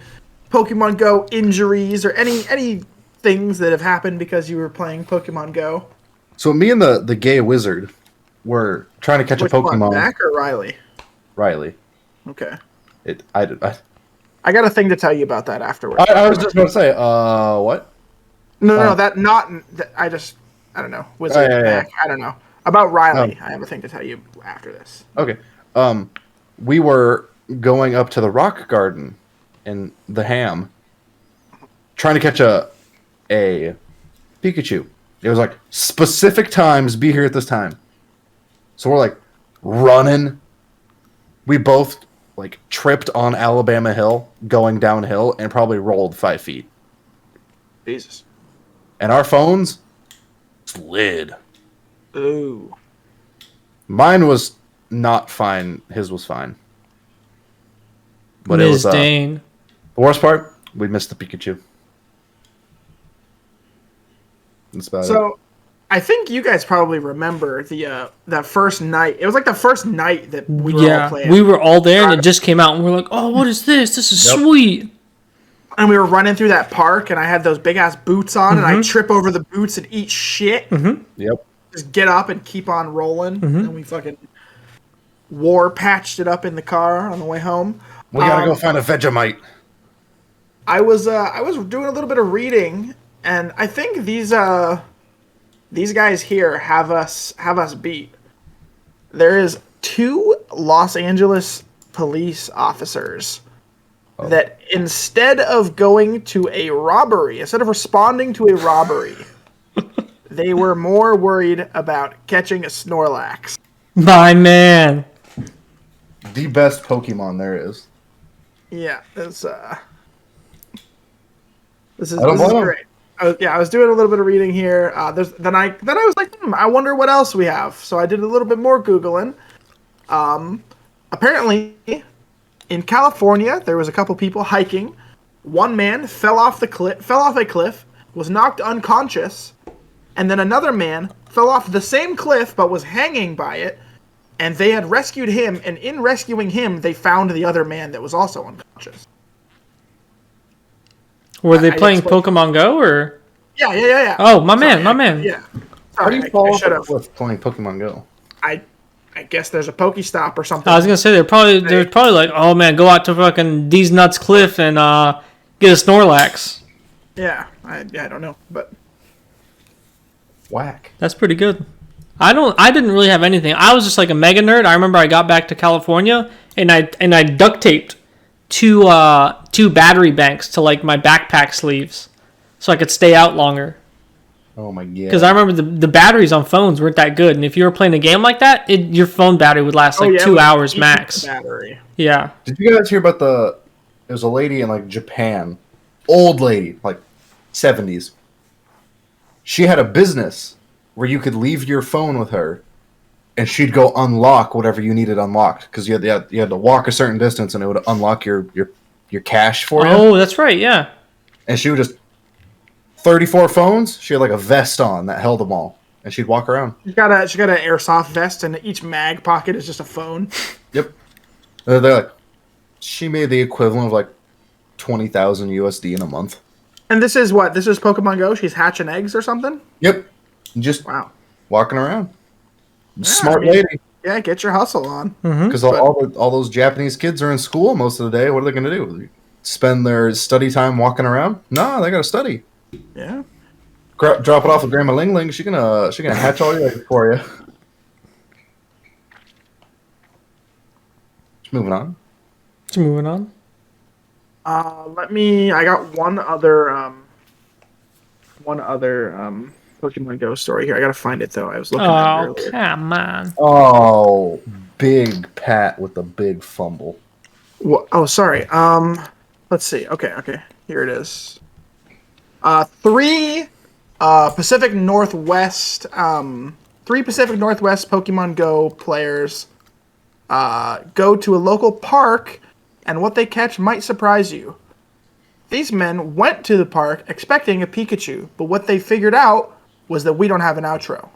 Pokemon Go injuries or any things that have happened because you were playing Pokemon Go? So me and the gay wizard were trying to catch Which a Pokemon. one, Mac or Riley? Riley. Okay. I got a thing to tell you about that afterwards. I was just going to say, what? No, I don't know. Wizard, Mac, yeah. I don't know. About Riley, I have a thing to tell you after this. Okay. We were going up to the rock garden in the Ham, trying to catch a Pikachu. It was like specific times, be here at this time. So we're like running. We both like tripped on Alabama Hill going downhill and probably rolled 5 feet. Jesus. And our phones slid. Ooh. Mine was not fine. His was fine. But it was Dane. the worst part. We missed the Pikachu. That's about it. So, I think you guys probably remember that first night. It was like the first night that we were all playing. We were all there, and it just came out, and we're like, "Oh, what is this? This is sweet." And we were running through that park, and I had those big ass boots on, and I trip over the boots and eat shit. Yep. just get up and keep on rolling. And we fucking war patched it up in the car on the way home. We gotta go find a Vegemite. I was doing a little bit of reading, and I think these guys here have us beat. There is 2 Los Angeles police officers that instead of going to a robbery, instead of responding to a robbery, they were more worried about catching a Snorlax. My man. The best Pokemon there is. Yeah, this is blame 'em. great. I was doing a little bit of reading here. Then I was like, I wonder what else we have. So I did a little bit more Googling. Apparently, in California, there was a couple people hiking. One man fell off a cliff, was knocked unconscious, and then another man fell off the same cliff but was hanging by it. And they had rescued him, and in rescuing him, they found the other man that was also unconscious. Were they playing Pokemon Go or? Yeah. Oh, my man. Yeah. How do Sorry, you fall I off should a have. cliff playing Pokemon Go? I guess there's a Pokestop or something. I was gonna say they're probably like, oh man, go out to fucking D's Nuts Cliff and get a Snorlax. Yeah, I don't know, but Whack. That's pretty good. I didn't really have anything. I was just like a mega nerd. I remember I got back to California and I duct taped two battery banks to like my backpack sleeves so I could stay out longer. Oh my god. Because I remember the batteries on phones weren't that good, and if you were playing a game like that, your phone battery would last 2 hours max. Battery. Yeah. Did you guys hear about there was a lady in like Japan, old lady, like 70s. She had a business where you could leave your phone with her, and she'd go unlock whatever you needed unlocked because you had to walk a certain distance, and it would unlock your cash for you. Oh, that's right. Yeah. And she would just 34 phones. She had like a vest on that held them all, and she'd walk around. She got an airsoft vest, and each mag pocket is just a phone. Yep. They're like, she made the equivalent of like 20,000 USD in a month. And this is what? This is Pokemon Go? She's hatching eggs or something? Yep. Just Wow. walking around. Yeah, Smart I mean, lady. Yeah, get your hustle on. Because all those Japanese kids are in school most of the day. What are they going to do? Spend their study time walking around? No, they got to study. Yeah. Drop it off with Grandma Ling Ling. She gonna hatch all your eggs for you. Just moving on. I got one other Pokemon Go story here. I gotta find it though. I was looking at it earlier. Come on. Oh, big Pat with the big fumble. Oh, sorry. Let's see. Okay. Here it is. 3 Pacific Northwest Pokemon Go players go to a local park, and what they catch might surprise you. These men went to the park expecting a Pikachu, but what they figured out was that we don't have an outro.